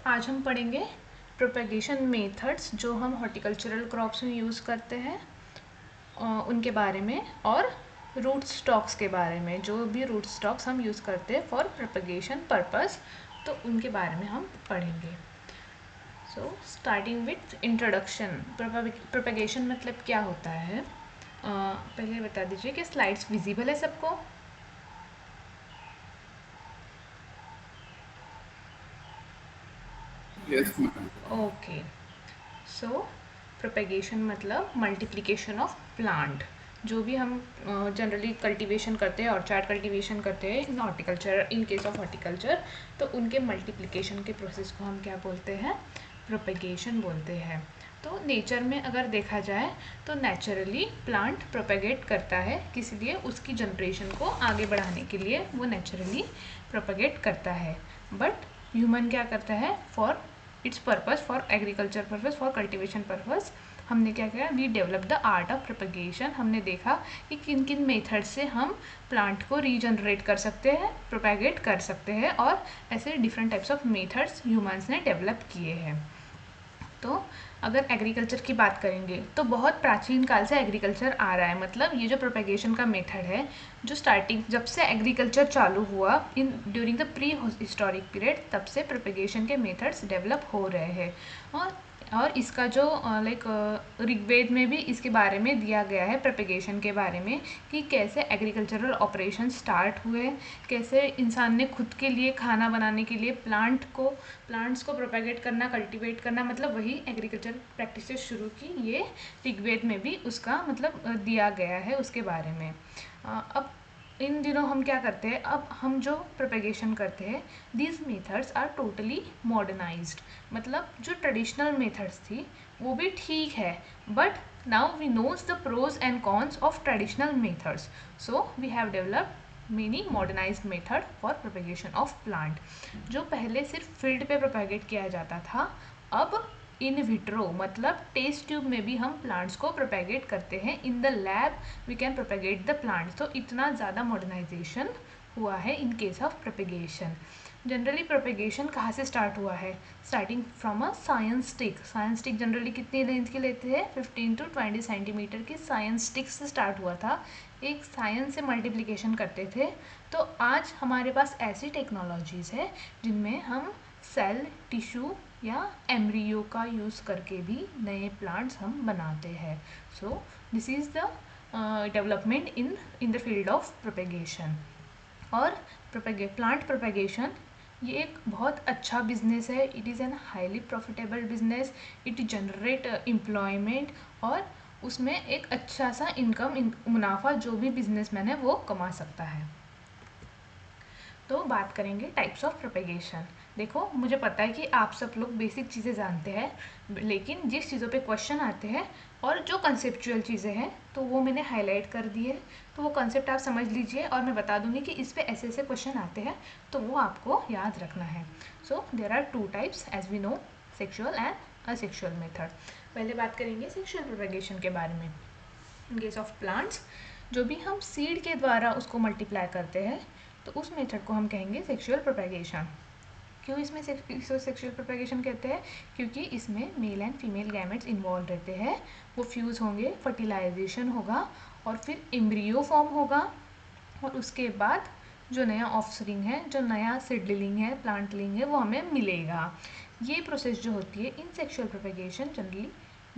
आज हम पढ़ेंगे प्रोपेगेशन मेथड्स जो हम हॉर्टिकल्चरल क्रॉप्स में यूज़ करते हैं उनके बारे में, और रूट स्टॉक्स के बारे में। जो भी रूट स्टॉक्स हम यूज़ करते हैं फॉर प्रोपेगेशन पर्पस, तो उनके बारे में हम पढ़ेंगे। So starting with introduction. Propagation मतलब क्या होता है, पहले बता दीजिए कि स्लाइड्स विजिबल है सबको। Yes ma'am. ओके, सो प्रोपेगेशन मतलब मल्टीप्लिकेशन ऑफ प्लांट। जो भी हम जनरली कल्टीवेशन करते हैं, ऑर्चार्ड कल्टीवेशन करते हैं in horticulture, in case of horticulture, तो उनके मल्टीप्लिकेशन के प्रोसेस को हम क्या बोलते हैं, प्रोपेगेशन बोलते हैं। तो नेचर में अगर देखा जाए तो नेचुरली प्लांट प्रोपेगेट करता है, किस लिए, उसकी जनरेशन को आगे बढ़ाने के लिए वो नेचुरली प्रोपेगेट करता है। बट ह्यूमन क्या करता है, for its purpose, for agriculture purpose, for cultivation purpose, हमने क्या किया, we develop the art of propagation. हमने देखा कि किन किन मेथड से हम प्लांट को रीजनरेट कर सकते हैं, प्रोपेगेट कर सकते हैं, और ऐसे different types of methods humans ने डेवलप किए हैं। तो अगर एग्रीकल्चर की बात करेंगे तो बहुत प्राचीन काल से एग्रीकल्चर आ रहा है। मतलब ये जो प्रोपेगेशन का मेथड है, जो स्टार्टिंग जब से एग्रीकल्चर चालू हुआ in during the pre historic period, तब से प्रोपेगेशन के मेथड्स डेवलप हो रहे हैं। और इसका जो ऋग्वेद में भी इसके बारे में दिया गया है, प्रोपेगेशन के बारे में, कि कैसे एग्रीकल्चरल ऑपरेशन स्टार्ट हुए, कैसे इंसान ने खुद के लिए खाना बनाने के लिए प्लांट्स को प्रोपेगेट करना, कल्टीवेट करना, मतलब वही एग्रीकल्चर प्रैक्टिसेस शुरू की। ये ऋग्वेद में भी उसका मतलब दिया गया है उसके बारे में। अब इन दिनों हम क्या करते हैं, अब हम जो प्रोपेगेशन करते हैं, these methods are totally modernized. मतलब जो ट्रेडिशनल मेथड्स थी वो भी ठीक है, but now we knows the pros and cons of traditional methods, so we have developed many modernized method for propagation of plant. जो पहले सिर्फ फील्ड पे प्रोपेगेट किया जाता था, अब इन विट्रो मतलब टेस्ट ट्यूब में भी हम प्लांट्स को प्रोपेगेट करते हैं। In the lab we can propagate the plants. तो इतना ज़्यादा मॉडर्नाइजेशन हुआ है in case of propagation. Generally propagation कहाँ से स्टार्ट हुआ है, starting from a science stick. Science stick generally कितनी रेंज की लेते हैं, 15 to 20 सेंटीमीटर की साइंस स्टिक से स्टार्ट हुआ था। एक साइंस से मल्टीप्लिकेशन करते थे। तो आज हमारे पास ऐसी टेक्नोलॉजीज़ है जिनमें हम सेल, टिश्यू या एम्ब्रियो का यूज़ करके भी नए प्लांट्स हम बनाते हैं। So this is the development in the field of propagation. और प्लांट प्रोपेगेशन ये एक बहुत अच्छा बिजनेस है। It is an highly profitable business. It generate employment, और उसमें एक अच्छा सा इनकम, मुनाफा जो भी बिजनेसमैन है वो कमा सकता है। तो बात करेंगे टाइप्स ऑफ प्रोपेगेशन। देखो, मुझे पता है कि आप सब लोग बेसिक चीज़ें जानते हैं, लेकिन जिस चीज़ों पे क्वेश्चन आते हैं और जो कंसेप्चुअल चीज़ें हैं तो वो मैंने हाईलाइट कर दी है। तो वो कंसेप्ट आप समझ लीजिए, और मैं बता दूंगी कि इस पे ऐसे ऐसे क्वेश्चन आते हैं, तो वो आपको याद रखना है। So there are two types as we know, sexual and asexual method. पहले बात करेंगे सेक्शुअल प्रोपेगेशन के बारे में। इन केस ऑफ प्लांट्स, जो भी हम सीड के द्वारा उसको मल्टीप्लाई करते हैं, तो उस मेथड को हम कहेंगे सेक्सुअल प्रोपेगेशन। क्यों इसमें सेक्सुअल प्रोपेगेशन कहते हैं, क्योंकि इसमें male and female gametes involve रहते हैं। वो फ्यूज़ होंगे, फर्टिलाइजेशन होगा, और फिर एम्ब्रियो फॉर्म होगा, और उसके बाद जो नया ऑफस्प्रिंग है, जो नया सीडलिंग है, प्लांटलिंग है, वो हमें मिलेगा। ये प्रोसेस जो होती है in sexual propagation, generally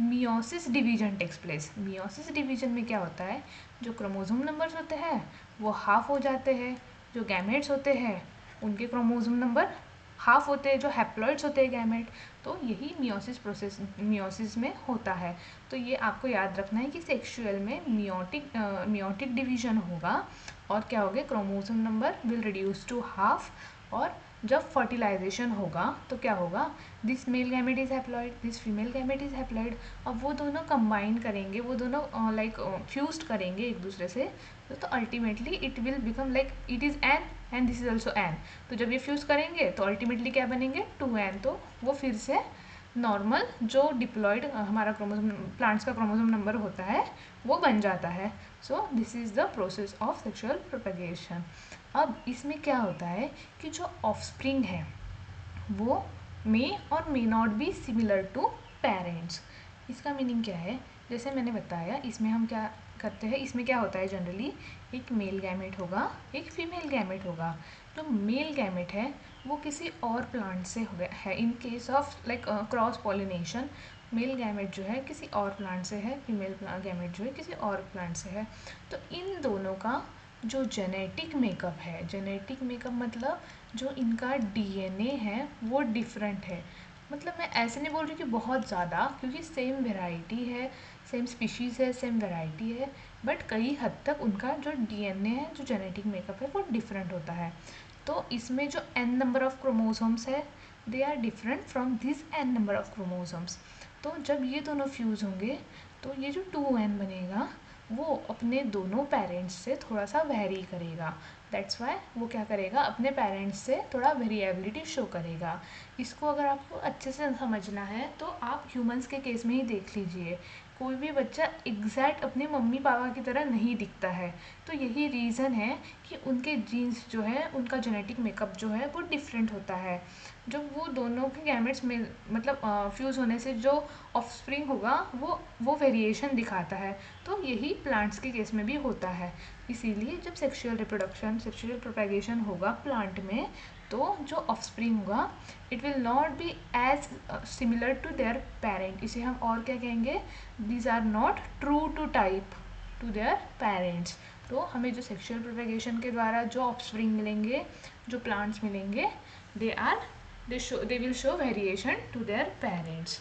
meiosis division takes place. Meiosis division में क्या होता है, जो क्रोमोसोम नंबर्स होते हैं वो हाफ हो जाते हैं, जो गैमेट्स होते हैं उनके क्रोमोसोम नंबर हाफ होते हैं, जो हैप्लॉइड्स होते हैं गैमेट। तो यही मियोसिस में होता है। तो ये आपको याद रखना है कि सेक्सुअल में मियोटिक डिवीजन होगा, और क्या होगा, chromosome number will reduce to half. और जब फर्टिलाइजेशन होगा तो क्या होगा, this male gamete is haploid, this female gamete is haploid. अब वो दोनों कंबाइन करेंगे, वो दोनों फ्यूज्ड करेंगे एक दूसरे से, तो ultimately it will become like it is an and this is also an. तो जब ये फ्यूज़ करेंगे तो अल्टीमेटली क्या बनेंगे, 2n। तो वो फिर से नॉर्मल जो डिप्लॉयड हमारा क्रोमोसोम, प्लांट्स का क्रोमोसोम नंबर होता है, वो बन जाता है। So this is the process of sexual propagation. अब इसमें क्या होता है कि जो ऑफस्प्रिंग है वो मे और may not be similar to parents. इसका मीनिंग क्या है, जैसे मैंने बताया इसमें हम क्या करते हैं, इसमें क्या होता है जनरली एक मेल गैमेट होगा, एक फीमेल गैमेट होगा। जो मेल गैमेट है वो किसी और प्लांट से है, in case of like cross pollination male gamete जो है किसी और प्लांट से है, फीमेल गैमेट जो है किसी और प्लांट से है। तो इन दोनों का जो जेनेटिक मेकअप है, जेनेटिक मेकअप मतलब जो इनका डीएनए है वो डिफरेंट है। मतलब मैं ऐसे नहीं बोल रही कि बहुत ज़्यादा, क्योंकि सेम वेराइटी है, सेम स्पीशीज़ है, सेम वेराइटी है, बट कई हद तक उनका जो डीएनए है, जो जेनेटिक मेकअप है वो डिफरेंट होता है। तो इसमें जो n नंबर ऑफ क्रोमोसोम्स है they are different from this n number of chromosomes. तो जब ये दोनों फ्यूज़ होंगे तो ये जो 2n बनेगा वो अपने दोनों पेरेंट्स से थोड़ा सा वेरी करेगा। दैट्स वाई वो क्या करेगा, अपने पेरेंट्स से थोड़ा वेरिएबिलिटी शो करेगा। इसको अगर आपको अच्छे से समझना है तो आप ह्यूमंस के केस में ही देख लीजिए, कोई भी बच्चा एग्जैक्ट अपने मम्मी पापा की तरह नहीं दिखता है। तो यही रीज़न है कि उनके जीन्स जो है, उनका जेनेटिक मेकअप जो है वो डिफरेंट होता है। जब वो दोनों के गैमेट्स में मतलब फ्यूज़ होने से जो ऑफस्प्रिंग होगा वो वेरिएशन दिखाता है। तो यही प्लांट्स के केस में भी होता है। इसीलिए जब सेक्सुअल रिप्रोडक्शन, सेक्सुअल प्रोपेगेशन होगा प्लांट में, तो जो ऑफस्प्रिंग होगा it will not be as similar to their parent. इसे हम और क्या कहेंगे, these are not true to type to their parents. तो हमें जो सेक्सुअल प्रोपेगेशन के द्वारा जो ऑफस्प्रिंग मिलेंगे, जो प्लांट्स मिलेंगे, they will show variation to their parents.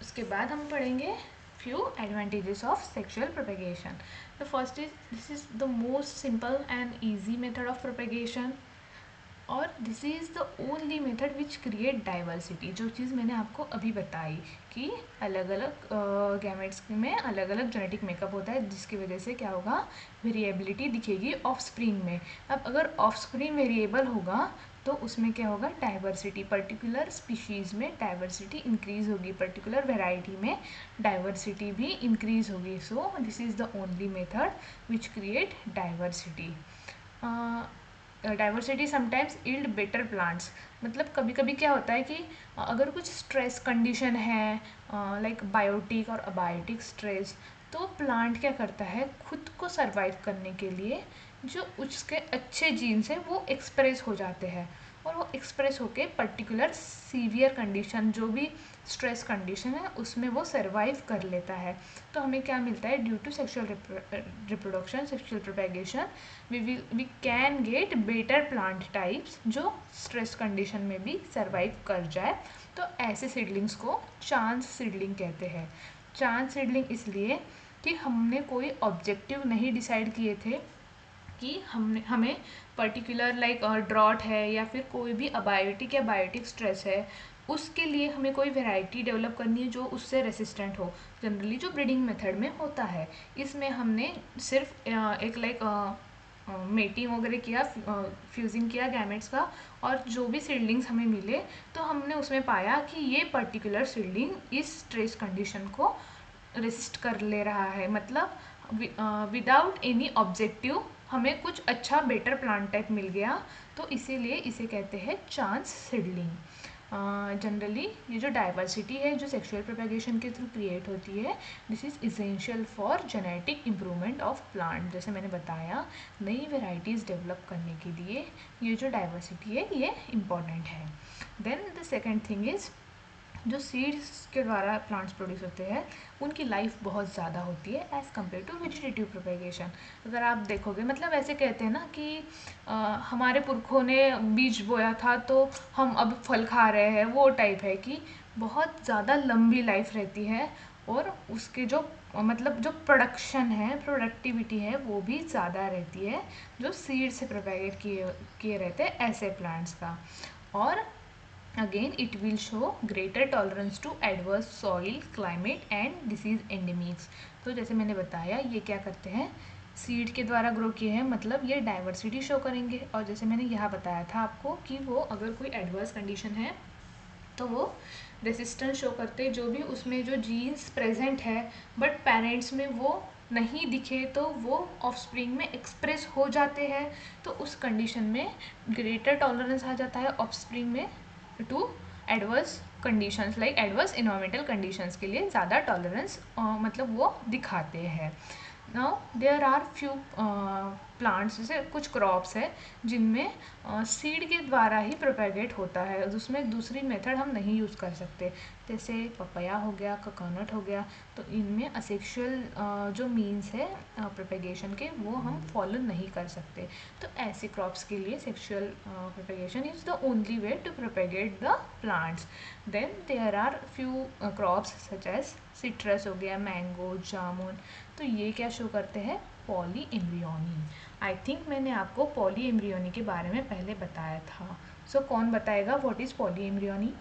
उसके बाद हम पढ़ेंगे few advantages of sexual propagation. The first is, this is the most simple and easy method of propagation, और this is the only method which create diversity. जो चीज़ मैंने आपको अभी बताई कि अलग अलग गैमेट्स में अलग अलग जेनेटिक मेकअप होता है, जिसकी वजह से क्या होगा, वेरिएबिलिटी दिखेगी ऑफस्प्रिंग में। अब अगर ऑफस्प्रिंग वेरिएबल होगा तो उसमें क्या होगा, डाइवर्सिटी, पर्टिकुलर स्पीशीज़ में डाइवर्सिटी इंक्रीज़ होगी, पर्टिकुलर वेराइटी में डाइवर्सिटी भी इंक्रीज़ होगी। सो this is the only method which create diversity. Diversity sometimes yield better plants. मतलब कभी कभी क्या होता है कि अगर कुछ स्ट्रेस कंडीशन है, लाइक बायोटिक और अबायोटिक स्ट्रेस, तो प्लांट क्या करता है, खुद को सरवाइव करने के लिए जो उसके अच्छे जीन्स हैं वो एक्सप्रेस हो जाते हैं, और वो एक्सप्रेस होके पर्टिकुलर सीवियर कंडीशन, जो भी स्ट्रेस कंडीशन है उसमें वो सर्वाइव कर लेता है। तो हमें क्या मिलता है, due to sexual reproduction, sexual propagation, we can get better plant types जो स्ट्रेस कंडीशन में भी सर्वाइव कर जाए। तो ऐसे सीडलिंग्स को चांस सीडलिंग कहते हैं। चांस सीडलिंग इसलिए कि हमने कोई ऑब्जेक्टिव नहीं डिसाइड किए थे कि हमें पर्टिकुलर लाइक ड्रॉट है या फिर कोई भी अबायोटिक या बायोटिक स्ट्रेस है, उसके लिए हमें कोई वैरायटी डेवलप करनी है जो उससे रेसिस्टेंट हो। जनरली जो ब्रीडिंग मेथड में होता है, इसमें हमने सिर्फ एक लाइक मेटिंग वगैरह किया, फ्यूजिंग किया गैमेट्स का, और जो भी सीडलिंग्स हमें मिले तो हमने उसमें पाया कि ये पर्टिकुलर सीडलिंग इस स्ट्रेस कंडीशन को रेसिस्ट कर ले रहा है। मतलब विदाउट एनी ऑब्जेक्टिव हमें कुछ अच्छा बेटर प्लांट टाइप मिल गया, तो इसीलिए इसे कहते हैं चांस सीडलिंग। जनरली ये जो डाइवर्सिटी है जो सेक्सुअल प्रोपेगेशन के थ्रू क्रिएट होती है, this is essential for genetic improvement of plant. जैसे मैंने बताया, नई वेराइटीज़ डेवलप करने के लिए ये जो डाइवर्सिटी है ये इम्पॉर्टेंट है। Then the second thing is, जो सीड्स के द्वारा प्लांट्स प्रोड्यूस होते हैं उनकी लाइफ बहुत ज़्यादा होती है as compare to vegetative propagation. अगर आप देखोगे, मतलब ऐसे कहते हैं ना कि हमारे पुरखों ने बीज बोया था तो हम अब फल खा रहे हैं, वो टाइप है कि बहुत ज़्यादा लंबी लाइफ रहती है, और उसके जो मतलब जो प्रोडक्शन है, प्रोडक्टिविटी है, वो भी ज़्यादा रहती है जो सीड से प्रोपेगेट किए रहते हैं ऐसे प्लांट्स का। और again it will show greater tolerance to adverse soil, climate and disease endemics। तो जैसे मैंने बताया, ये क्या करते हैं, सीड के द्वारा ग्रो किए हैं, मतलब ये डाइवर्सिटी शो करेंगे। और जैसे मैंने यहाँ बताया था आपको कि वो अगर कोई एडवर्स कंडीशन है तो वो रेसिस्टेंस शो करते हैं, जो भी उसमें जो जीन्स प्रेजेंट है बट पेरेंट्स में वो नहीं दिखे तो वो ऑफस्प्रिंग में एक्सप्रेस हो जाते हैं, तो उस कंडीशन में ग्रेटर टॉलरेंस आ जाता है ऑफस्प्रिंग में to adverse conditions, like adverse environmental conditions के लिए ज़्यादा टॉलरेंस मतलब वो दिखाते हैं। Now there are few plants, जैसे कुछ क्रॉप्स है जिनमें सीड के द्वारा ही प्रोपेगेट होता है, उसमें दूसरी मेथड हम नहीं यूज़ कर सकते, जैसे पपाया हो गया, कोकोनट हो गया। तो इनमें असेक्सुअल जो मीन्स है प्रोपेगेशन के वो हम फॉलो नहीं कर सकते। तो ऐसे क्रॉप्स के लिए sexual propagation is the only way to propagate the plants. Then there are few crops such as citrus हो गया, मैंगो, जामुन। तो ये क्या शो करते हैं? Poly embryony. आई थिंक मैंने आपको पॉली एम्ब्रियोनी के बारे में पहले बताया था। सो कौन बताएगा what is poly embryony?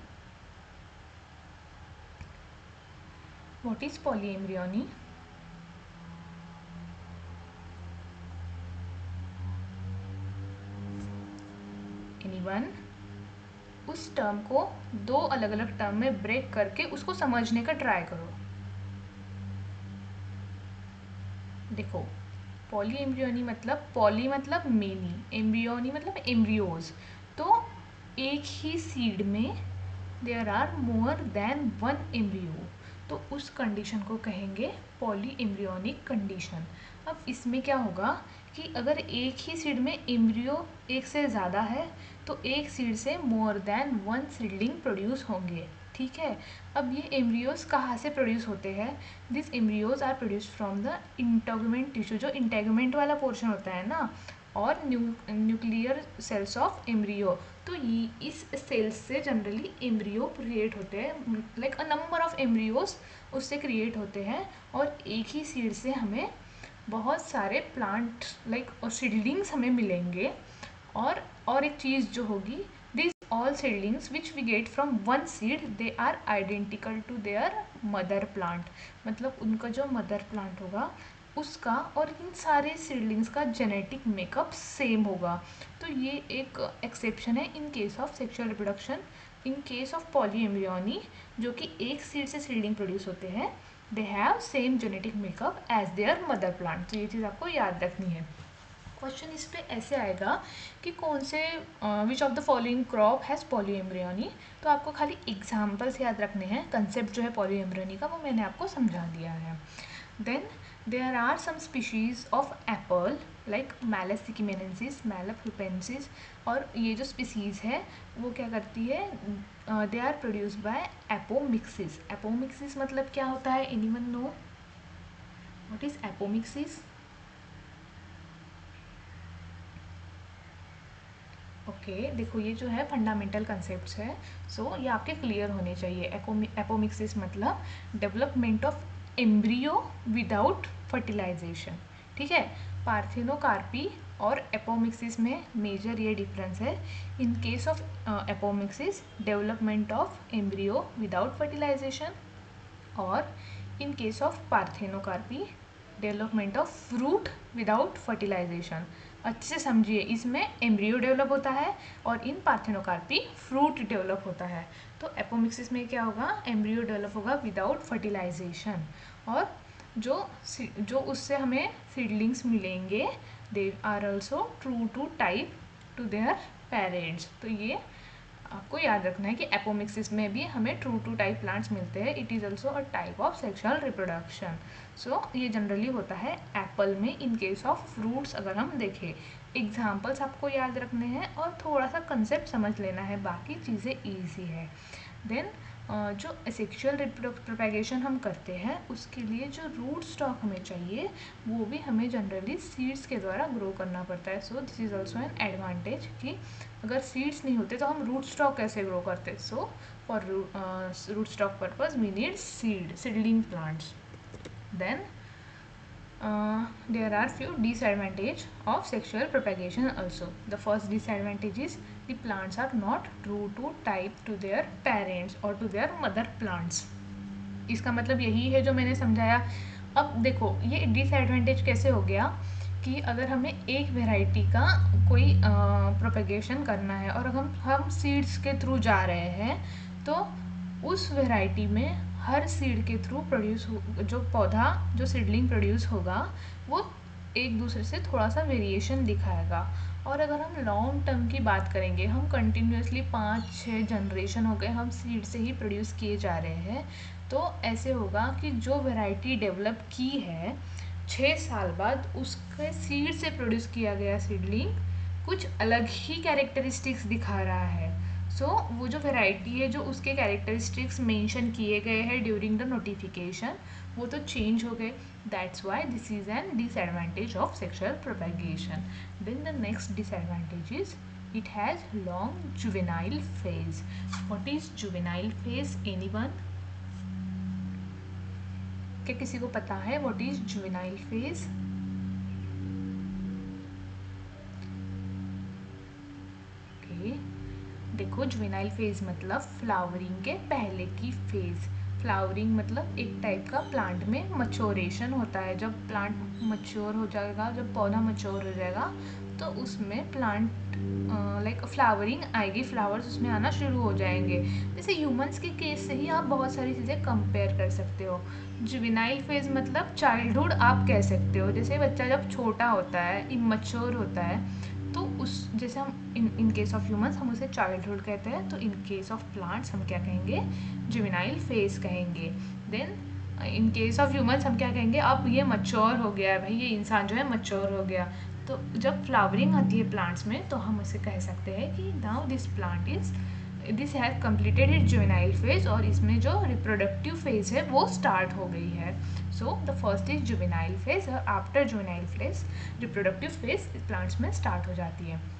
What is poly embryony? Anyone? उस टर्म को दो अलग अलग टर्म में ब्रेक करके उसको समझने का ट्राई करो। देखो, पॉली एम्ब्रियोनी मतलब, पॉली मतलब मेनी, एम्ब्रियोनी मतलब एम्ब्रियोज। तो एक ही सीड में there are more than one embryo, तो उस कंडीशन को कहेंगे पॉली एम्ब्रियोनिक कंडीशन। अब इसमें क्या होगा कि अगर एक ही सीड में एम्ब्रियो एक से ज़्यादा है तो एक सीड से मोर देन वन सीडलिंग प्रोड्यूस होंगे, ठीक है। अब ये एम्ब्रियोज कहाँ से प्रोड्यूस होते हैं? This embryos are produce from the integument tissue, जो इंटेगुमेंट वाला पोर्शन होता है ना, और न्यूक्लियर सेल्स ऑफ एम्ब्रियो। तो ये इस सेल्स से जनरली एम्ब्रियो क्रिएट होते हैं, like a number of embryos उससे क्रिएट होते हैं, और एक ही सीड से हमें बहुत सारे प्लांट लाइक सीडलिंग्स हमें मिलेंगे। और एक चीज़ जो होगी, this all seedlings which we get from one seed they are identical to their mother plant, मतलब उनका जो मदर प्लांट होगा उसका और इन सारे सीडलिंग्स का जेनेटिक मेकअप सेम होगा। तो ये एक एक्सेप्शन है in case of sexual reproduction. In case of poly embryony, जो कि एक सीड से सीडलिंग प्रोड्यूस होते हैं, they have same genetic makeup as their mother plant. तो ये चीज़ आपको याद रखनी है। क्वेश्चन इस पे ऐसे आएगा कि कौन से which of the following crop has poly embryony. तो आपको खाली एग्जाम्पल्स याद रखने हैं, कंसेप्ट जो है पॉली एम्ब्रियोनी का वो मैंने आपको समझा दिया है। Then there are some species of apple like Malus sikkimensis, Malus hupehensis, और ये जो स्पीसीज़ है वो क्या करती है? They are produce by apomixis. Apomixis मतलब क्या होता है? Anyone know what is apomixis? Okay, देखो ये जो है फंडामेंटल कंसेप्ट्स है, सो ये आपके क्लियर होने चाहिए। एपोमिक्सिस मतलब development of embryo without fertilization, ठीक है। पार्थेनोकार्पी और एपोमिक्सिस में मेजर ये डिफरेंस है। In case of apomixis, development of embryo without fertilisation, और in case of parthenocarpy, development of fruit without fertilisation. अच्छे से समझिए, इसमें एम्ब्रियो डेवलप होता है और इन पार्थेनोकार्पी फ्रूट डेवलप होता है। तो एपोमिक्सिस में क्या होगा? एम्ब्रियो डेवलप होगा विदाउट फर्टिलाइजेशन, और जो उससे हमें सीडलिंग्स मिलेंगे they are also true to type to their parents. तो ये आपको याद रखना है कि एपोमिक्सिस में भी हमें ट्रू टू टाइप प्लांट्स मिलते हैं। It is also a type of sexual reproduction. So ये जनरली होता है एप्पल में। इन केस ऑफ फ्रूट्स अगर हम देखें, एग्जाम्पल्स आपको याद रखने हैं और थोड़ा सा कंसेप्ट समझ लेना है, बाकी चीज़ें ईजी है। देन जो एसेक्सुअल प्रोपेगेशन हम करते हैं उसके लिए जो रूट स्टॉक हमें चाहिए वो भी हमें जनरली सीड्स के द्वारा ग्रो करना पड़ता है। So this is also an advantage कि अगर सीड्स नहीं होते तो हम रूट स्टॉक कैसे ग्रो करते। So for root stock purpose we need seedling plants. Then there are few disadvantage of sexual propagation also. The first disadvantage is the plants are not true to type to their parents or to their mother plants. इसका मतलब यही है जो मैंने समझाया। अब देखो ये डिसएडवांटेज कैसे हो गया कि अगर हमें एक वेराइटी का कोई प्रोपेगेशन करना है और हम सीड्स के थ्रू जा रहे हैं तो उस वेराइटी में हर सीड के थ्रू प्रोड्यूस जो पौधा जो सीडलिंग प्रोड्यूस होगा वो एक दूसरे से थोड़ा सा वेरिएशन दिखाएगा। और अगर हम लॉन्ग टर्म की बात करेंगे, हम कंटिन्यूसली 5-6 जनरेशन हो गए हम सीड से ही प्रोड्यूस किए जा रहे हैं, तो ऐसे होगा कि जो वैरायटी डेवलप की है 6 साल बाद उसके सीड से प्रोड्यूस किया गया सीडलिंग कुछ अलग ही कैरेक्टरिस्टिक्स दिखा रहा है। सो वो जो वैरायटी है जो उसके कैरेक्टरिस्टिक्स मेंशन किए गए हैं ड्यूरिंग द नोटिफिकेशन वो तो चेंज हो गए। That's why this is an disadvantage of sexual propagation. Then the next disadvantage is it has long juvenile phase. What is juvenile phase? Anyone? क्या किसी को पता है what is juvenile phase? Okay. देखो जुवेनाइल फेज मतलब flowering के पहले की फेज। फ्लावरिंग मतलब एक टाइप का प्लांट में मच्योरेशन होता है। जब प्लांट मच्योर हो जाएगा, जब पौधा मच्योर हो जाएगा तो उसमें प्लांट लाइक फ्लावरिंग आएगी, फ्लावर्स उसमें आना शुरू हो जाएंगे। जैसे ह्यूमंस के केस से ही आप बहुत सारी चीज़ें कंपेयर कर सकते हो। जुवेनाइल फेज मतलब चाइल्डहुड आप कह सकते हो। जैसे बच्चा जब छोटा होता है, इमच्योर होता है, तो उस जैसे हम इन केस ऑफ ह्यूमंस हम उसे चाइल्डहुड कहते हैं, तो इन केस ऑफ प्लांट्स हम क्या कहेंगे? जुवेनाइल फेज कहेंगे। Then in case of humans हम क्या कहेंगे? अब ये मच्योर हो गया है भाई, ये इंसान जो है मच्योर हो गया। तो जब फ्लावरिंग आती है प्लांट्स में तो हम उसे कह सकते हैं कि now this has completed it juvenile phase, और इसमें जो रिप्रोडक्टिव फेज है वो स्टार्ट हो गई है। So the first is juvenile phase, और after juvenile phase reproductive phase plants में स्टार्ट हो जाती है।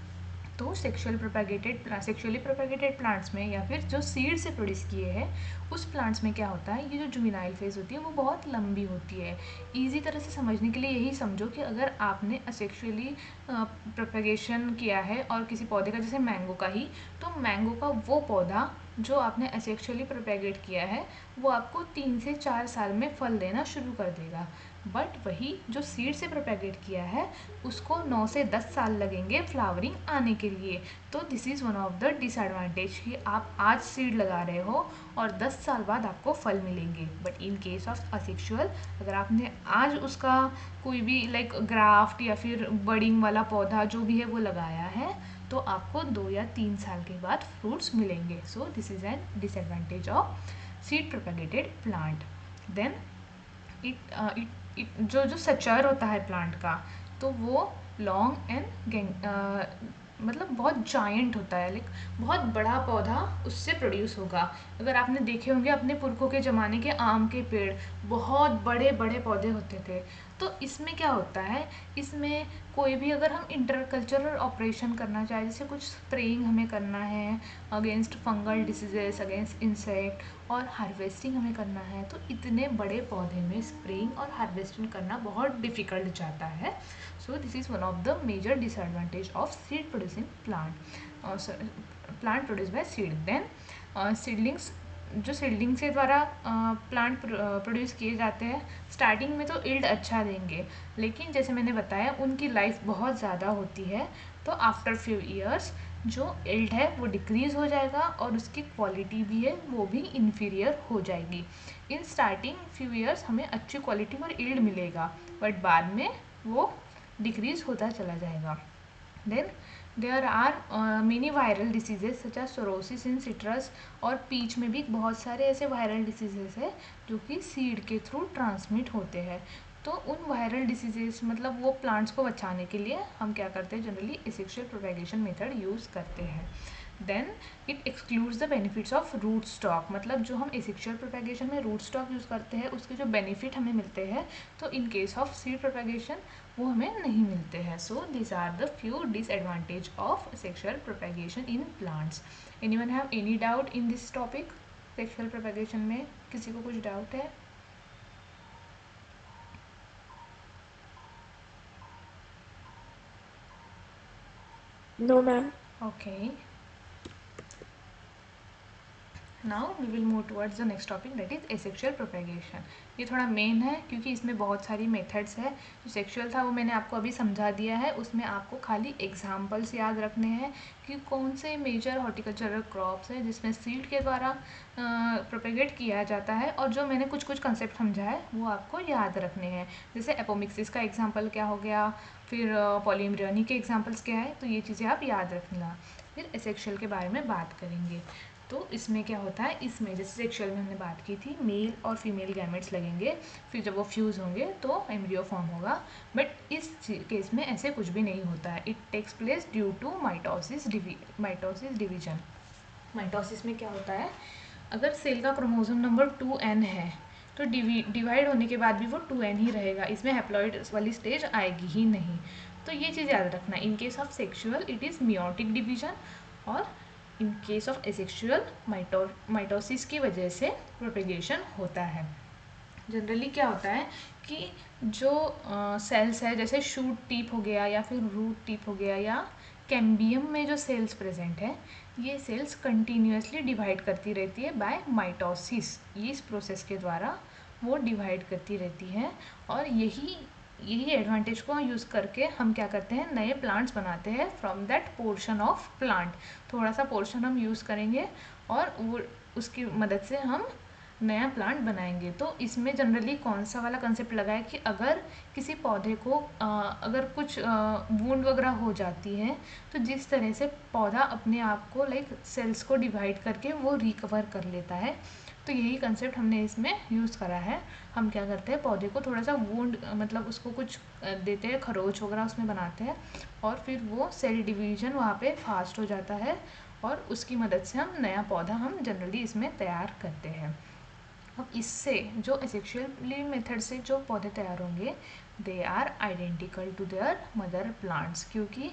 तो सेक्शुअली प्रोपेगेटेड प्लांट्स में या फिर जो सीड से प्रोड्यूस किए हैं उस प्लांट्स में क्या होता है, ये जो जुवेनाइल फेज होती है वो बहुत लंबी होती है। ईजी तरह से समझने के लिए यही समझो कि अगर आपने असेक्शुअली प्रोपेगेशन किया है और किसी पौधे का, जैसे मैंगो का ही, तो मैंगो का वो पौधा जो आपने असेक्शुअली प्रोपेगेट किया है वो आपको 3 से 4 साल में फल देना शुरू कर देगा। बट वही जो सीड से प्रोपेगेट किया है उसको 9 से 10 साल लगेंगे फ्लावरिंग आने के लिए। तो this is one of the disadvantage कि आप आज सीड लगा रहे हो और 10 साल बाद आपको फल मिलेंगे। But in case of asexual, अगर आपने आज उसका कोई भी लाइक ग्राफ्ट या फिर बडिंग वाला पौधा जो भी है वो लगाया है तो आपको 2 या 3 साल के बाद फ्रूट्स मिलेंगे। So this is an disadvantage of seed propagated plant. Then जो सचर होता है प्लांट का, तो वो लॉन्ग एंड मतलब बहुत जायंट होता है, लाइक बहुत बड़ा पौधा उससे प्रोड्यूस होगा। अगर आपने देखे होंगे अपने पुरखों के ज़माने के आम के पेड़, बहुत बड़े बड़े पौधे होते थे। तो इसमें क्या होता है, इसमें कोई भी अगर हम इंटरकल्चरल ऑपरेशन करना चाहें, जैसे कुछ स्प्रेइंग हमें करना है against fungal diseases, against insect, और हार्वेस्टिंग हमें करना है, तो इतने बड़े पौधे में स्प्रेइंग और हार्वेस्टिंग करना बहुत डिफ़िकल्ट जाता है। So this is one of the major disadvantage of seed producing plant produce by seed. Then seedlings, जो सीडलिंग से द्वारा प्लांट प्रोड्यूस किए जाते हैं, स्टार्टिंग में तो यील्ड अच्छा देंगे, लेकिन जैसे मैंने बताया उनकी लाइफ बहुत ज़्यादा होती है। तो आफ्टर फ्यू ईयर्स जो यील्ड है वो डिक्रीज़ हो जाएगा और उसकी क्वालिटी भी है वो भी इन्फीरियर हो जाएगी। इन स्टार्टिंग फ्यू ईयर्स हमें अच्छी क्वालिटी और यील्ड मिलेगा, बट बाद में वो डिक्रीज़ होता चला जाएगा। Then there are many viral diseases such as psorosis in citrus, और पीच में भी बहुत सारे ऐसे वायरल डिसीजेज है जो कि सीड के थ्रू ट्रांसमिट होते हैं। तो उन वायरल डिसीजेज मतलब वो प्लांट्स को बचाने के लिए हम क्या करते हैं, generally asexual propagation method use करते हैं। Then it excludes the benefits of root stock, मतलब जो हम एसेक्सुअल प्रोपेगेशन में रूट स्टॉक यूज़ करते हैं उसके जो बेनिफिट हमें मिलते हैं, तो in case of seed propagation वो हमें नहीं मिलते हैं। So this are the few disadvantage of sexual propagation in plants. Anyone have any doubt in this topic? Sexual propagation में किसी को कुछ डाउट है? No, ma'am. Okay, now we will move towards the next topic that is asexual propagation. ये थोड़ा main है क्योंकि इसमें बहुत सारी मेथड्स है। जो सेक्सुअल था वो मैंने आपको अभी समझा दिया है, उसमें आपको खाली एग्जाम्पल्स याद रखने हैं कि कौन से मेजर हॉर्टिकल्चरल क्रॉप्स हैं जिसमें सीड के द्वारा प्रोपेगेट किया जाता है, और जो मैंने कुछ कुछ कंसेप्ट समझा है वो आपको याद रखने हैं। जैसे एपोमिक्सिस का एग्जाम्पल क्या हो गया, फिर पॉलीएम्ब्रियोनी के एग्जाम्पल्स क्या है, तो ये चीज़ें आप याद रखना। फिर एसेक्सुअल के बारे में बात करेंगे। तो इसमें क्या होता है, इसमें जैसे सेक्सुअल में हमने बात की थी, मेल और फीमेल गैमेट्स लगेंगे, फिर जब वो फ्यूज़ होंगे तो एम्ब्रियो फॉर्म होगा। बट इस केस में ऐसे कुछ भी नहीं होता है। It takes place due to mitosis division. Mitosis में क्या होता है, अगर सेल का क्रोमोसोम नंबर 2n है तो डिवाइड होने के बाद भी वो 2n ही रहेगा, इसमें हैप्लॉइड वाली स्टेज आएगी ही नहीं। तो ये चीज़ याद रखना। In case of sexual it is meiotic division, और in case of asexual mitosis की वजह से प्रोपेगेशन होता है। जनरली क्या होता है कि जो सेल्स है, जैसे शूट टिप हो गया या फिर रूट टिप हो गया या कैम्बियम में जो सेल्स प्रेजेंट है, ये सेल्स कंटिन्यूसली डिवाइड करती रहती है बाय माइटोसिस। इस प्रोसेस के द्वारा वो डिवाइड करती रहती है, और यही एडवांटेज को यूज़ करके हम क्या करते हैं, नए प्लांट्स बनाते हैं from that portion of plant. थोड़ा सा पोर्शन हम यूज़ करेंगे और वो उसकी मदद से हम नया प्लांट बनाएंगे। तो इसमें जनरली कौन सा वाला कंसेप्ट लगा है कि अगर किसी पौधे को अगर कुछ वूंड वगैरह हो जाती है, तो जिस तरह से पौधा अपने आप को लाइक सेल्स को डिवाइड करके वो रिकवर कर लेता है, तो यही कंसेप्ट हमने इसमें यूज़ करा है। हम क्या करते हैं, पौधे को थोड़ा सा वूंड मतलब उसको कुछ देते हैं, खरोच वगैरह उसमें बनाते हैं, और फिर वो सेल डिवीज़न वहाँ पे फास्ट हो जाता है, और उसकी मदद से हम नया पौधा हम जनरली इसमें तैयार करते हैं। अब इससे जो एसेक्सुअली मेथड से जो पौधे तैयार होंगे, they are identical to their mother plants, क्योंकि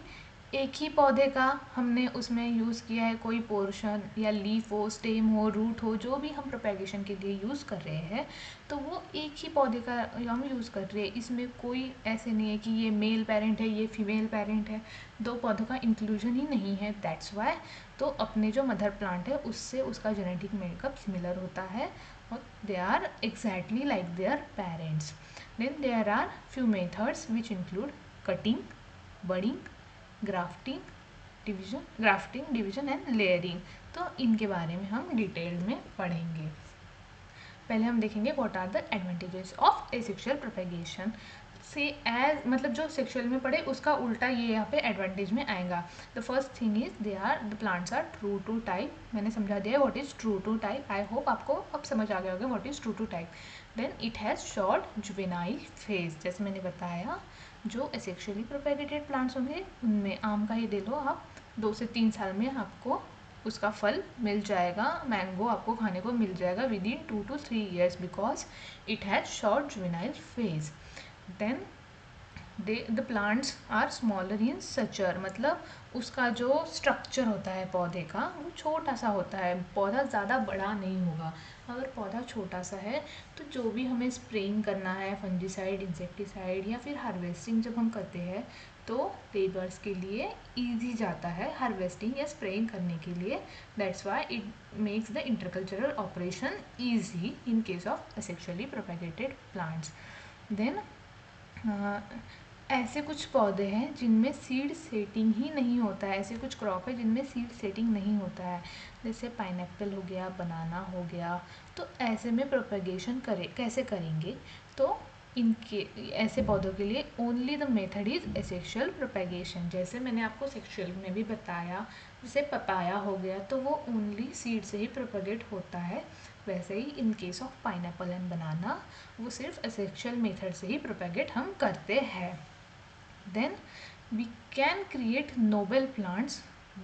एक ही पौधे का हमने उसमें यूज़ किया है, कोई पोर्शन या लीफ हो, स्टेम हो, रूट हो, जो भी हम प्रोपेगेशन के लिए यूज़ कर रहे हैं, तो वो एक ही पौधे का हम यूज़ कर रहे हैं। इसमें कोई ऐसे नहीं है कि ये मेल पेरेंट है, ये फीमेल पेरेंट है, दो पौधों का इंक्लूजन ही नहीं है। दैट्स वाई तो अपने जो मदर प्लांट है उससे उसका जेनेटिक मेकअप सिमिलर होता है, और they are exactly like their parents. Then there are few methods which include cutting, budding, grafting, division and layering. तो इनके बारे में हम डिटेल में पढ़ेंगे। पहले हम देखेंगे what are the advantages of asexual propagation से, एज मतलब जो सेक्सुअल में पढ़े उसका उल्टा ये यहाँ पे एडवांटेज में आएगा। The first thing is the plants are true to type. मैंने समझा दिया what is true to type, I hope आपको अब समझ आ गया होगा what is true to type. Then it has short juvenile phase. जैसे मैंने बताया, जो एसेक्सुअली प्रोपेगेटेड प्लांट्स होंगे उनमें आम का ही दे लो आप, 2 से 3 साल में आपको उसका फल मिल जाएगा, मैंगो आपको खाने को मिल जाएगा within 2 to 3 years, because it has short juvenile phase. Then the plants are smaller in structure, मतलब उसका जो स्ट्रक्चर होता है पौधे का वो छोटा सा होता है, पौधा ज़्यादा बड़ा नहीं होगा। अगर पौधा छोटा सा है तो जो भी हमें स्प्रेइंग करना है, फंजीसाइड, इंसेक्टिसाइड या फिर हार्वेस्टिंग जब हम करते हैं तो लेबर्स के लिए ईजी जाता है हार्वेस्टिंग या स्प्रेइंग करने के लिए। That's why it makes the intercultural operation easy in case of asexually propagated plants. Then ऐसे कुछ पौधे हैं जिनमें सीड सेटिंग ही नहीं होता है, ऐसे कुछ क्रॉप है जिनमें सीड सेटिंग नहीं होता है, जैसे पाइनएप्पल हो गया, बनाना हो गया। तो ऐसे में प्रोपेगेशन कैसे करेंगे, तो इनके ऐसे पौधों के लिए only the method is asexual propagation. जैसे मैंने आपको सेक्सुअल में भी बताया, जैसे पपाया हो गया तो वो ओनली सीड से ही प्रोपेगेट होता है, वैसे ही in case of pineapple and banana वो सिर्फ एसेक्सुअल मेथड से ही प्रोपेगेट हम करते हैं। Then we can create noble plants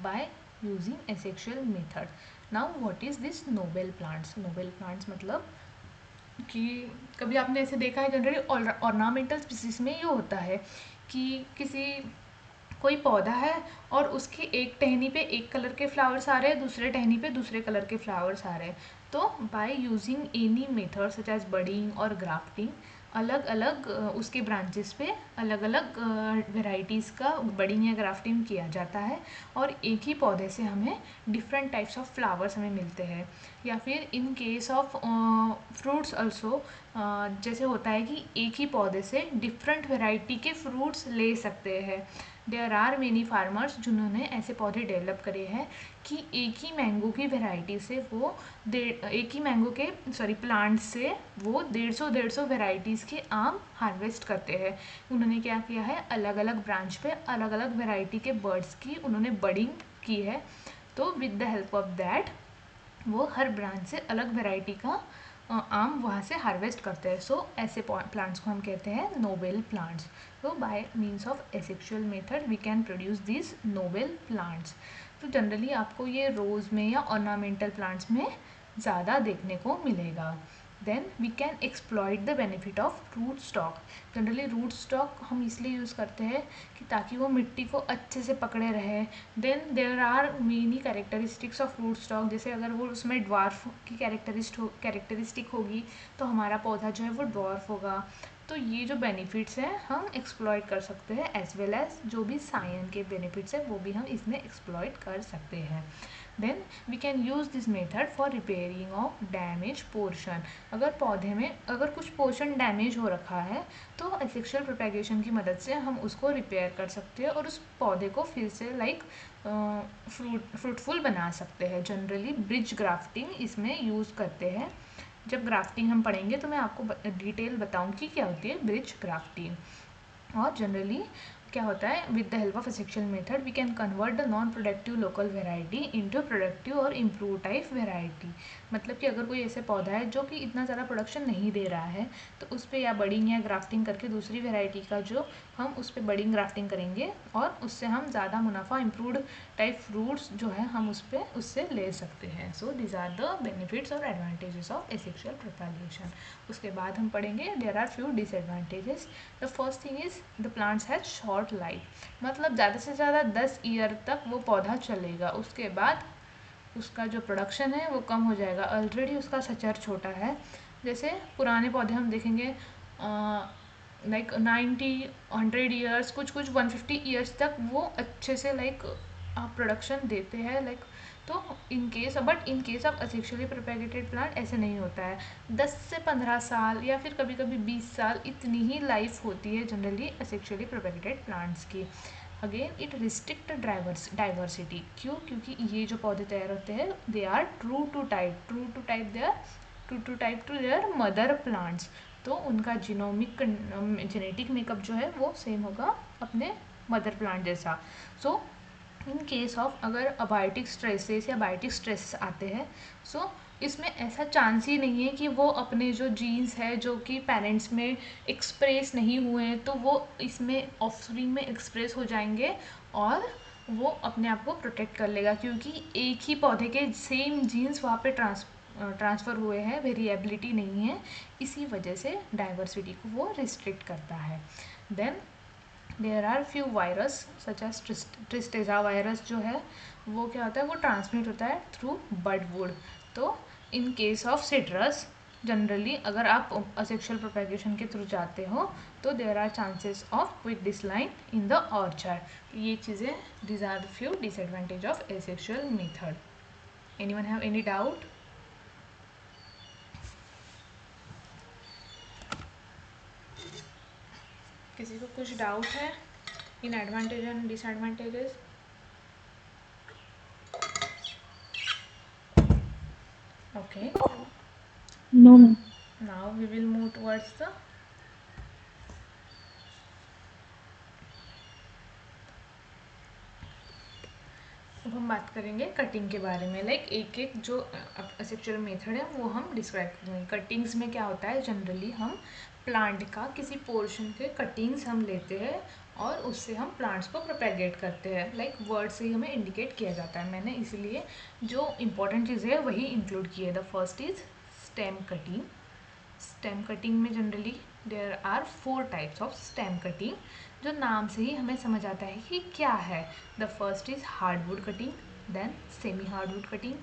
by using asexual method. Now what is this noble plants? Noble plants मतलब कि कभी आपने ऐसे देखा है, जनरली ऑर्नामेंटल स्पीसीज में ये होता है कि कोई पौधा है और उसकी एक टहनी पे एक कलर के फ्लावर्स आ रहे हैं, दूसरे टहनी पे दूसरे कलर के फ्लावर्स आ रहे हैं। तो by using any method such as budding और ग्राफ्टिंग अलग अलग उसके ब्रांचेस पे अलग अलग वेराइटीज़ का बडिंग या ग्राफ्टिंग किया जाता है और एक ही पौधे से हमें डिफरेंट टाइप्स ऑफ फ्लावर्स हमें मिलते हैं। या फिर इन केस ऑफ फ्रूट्स ऑल्सो, जैसे होता है कि एक ही पौधे से डिफरेंट वेराइटी के फ्रूट्स ले सकते हैं। देयर आर मेनी फार्मर्स जिन्होंने ऐसे पौधे डेवलप करे हैं कि एक ही मैंगो की वेराइटी से वो एक ही मैंगो के प्लांट से वो 150 वेराइटीज़ के आम हार्वेस्ट करते हैं। उन्होंने क्या किया है, अलग अलग ब्रांच पे अलग अलग वेराइटी के बर्ड्स की उन्होंने बडिंग की है। तो with the help of that वो हर ब्रांच से अलग वेराइटी का आम वहाँ से हार्वेस्ट करते हैं। सो ऐसे प्लांट्स को हम कहते हैं Nobel plants. So by means of asexual method we can produce these noble plants. तो जनरली आपको ये रोज़ में या ऑर्नामेंटल प्लांट्स में ज़्यादा देखने को मिलेगा। Then we can exploit the benefit of root stock. Generally root stock हम इसलिए यूज़ करते हैं कि ताकि वो मिट्टी को अच्छे से पकड़े रहे। Then there are many characteristics of root stock, जैसे अगर वो उसमें ड्वार्फ की कैरेक्टरिस्टिक होगी तो हमारा पौधा जो है वो ड्वार्फ होगा। तो ये जो बेनिफिट्स हैं हम एक्सप्लॉइट कर सकते हैं, एज वेल एज जो भी साइन के बेनिफिट्स हैं वो भी हम इसमें एक्सप्लॉइट कर सकते हैं। Then we can use this method for repairing of damage portion. अगर पौधे में अगर कुछ पोर्शन डैमेज हो रखा है तो एसेक्सुअल प्रोपेगेशन की मदद से हम उसको रिपेयर कर सकते हैं और उस पौधे को फिर से फ्रूटफुल बना सकते हैं। जनरली ब्रिज ग्राफ्टिंग इसमें यूज़ करते हैं। जब ग्राफ्टिंग हम पढ़ेंगे तो मैं आपको डिटेल बताऊंगी क्या होती है ब्रिज ग्राफ्टिंग। और जनरली क्या होता है, with the help of asexual method we can convert the non productive local variety into productive और इम्प्रूव टाइप वेराइटी। मतलब कि अगर कोई ऐसे पौधा है जो कि इतना ज़्यादा प्रोडक्शन नहीं दे रहा है तो उस पर या बडिंग या ग्राफ्टिंग करके दूसरी वेराइटी का जो हम उस पर बडिंग ग्राफ्टिंग करेंगे और उससे हम ज़्यादा मुनाफा इम्प्रूव्ड टाइप फ्रूट्स जो है हम उससे ले सकते हैं। So these are the benefits और एडवांटेजेस ऑफ एसेक्सुअल प्रोपेगेशन। उसके बाद हम पढ़ेंगे there are few disadvantages. The first thing is the plants has short life, मतलब ज़्यादा से ज़्यादा 10 ईयर तक वो पौधा चलेगा, उसके बाद उसका जो प्रोडक्शन है वो कम हो जाएगा। ऑलरेडी उसका सचर छोटा है। जैसे पुराने पौधे हम देखेंगे लाइक 90-100 ईयर्स, कुछ 150 ईयर्स तक वो अच्छे से प्रोडक्शन देते हैं। तो in case of asexually propagated plant ऐसे नहीं होता है। 10 से 15 साल या फिर कभी कभी 20 साल इतनी ही लाइफ होती है जनरली असेक्सुअली प्रोपेगेटेड प्लांट्स की। Again it restrict diversity. क्यों? क्योंकि ये जो पौधे तैयार होते हैं they are true to type to their mother plants. तो उनका जेनेटिक मेकअप जो है वो सेम होगा अपने मदर प्लांट जैसा। सो इन केस ऑफ अगर अबायोटिक स्ट्रेसेस या बायोटिक स्ट्रेस आते हैं, सो इसमें ऐसा चांस ही नहीं है कि वो अपने जो जीन्स है जो कि पेरेंट्स में एक्सप्रेस नहीं हुए हैं तो वो इसमें ऑफस्प्रिंग में एक्सप्रेस हो जाएंगे और वो अपने आप को प्रोटेक्ट कर लेगा, क्योंकि एक ही पौधे के सेम जीन्स वहाँ पे ट्रांसफ़र हुए हैं, वेरिएबिलिटी नहीं है। इसी वजह से डाइवर्सिटी को वो रिस्ट्रिक्ट करता है। Then there are few virus such as tristeza virus जो है वो क्या होता है, वो ट्रांसमिट होता है थ्रू बडवुड। तो in case of citrus generally अगर आप असेक्सुअल प्रोपेगेशन के थ्रू जाते हो तो there are chances of quick decline in the orchard. ये चीज़ें these are the few disadvantage of asexual method. Anyone have any doubt? किसी को कुछ डाउट है in advantage and disadvantages? Okay. No, ma'am. Now we will move towards the अब हम बात करेंगे कटिंग के बारे में। एक एक जो असेक्सुअल मेथड है वो हम डिस्क्राइब करेंगे। कटिंग्स में क्या होता है, जनरली हम प्लांट का किसी पोर्शन के कटिंग्स हम लेते हैं और उससे हम प्लांट्स को प्रोपेगेट करते हैं। वर्ड से ही हमें इंडिकेट किया जाता है। मैंने इसलिए जो इम्पोर्टेंट चीज़ें है वही इंक्लूड की है। The first is stem cutting. Stem cutting में generally there are 4 types of stem cutting, जो नाम से ही हमें समझ आता है कि क्या है। The first is hardwood cutting, then semi hardwood cutting,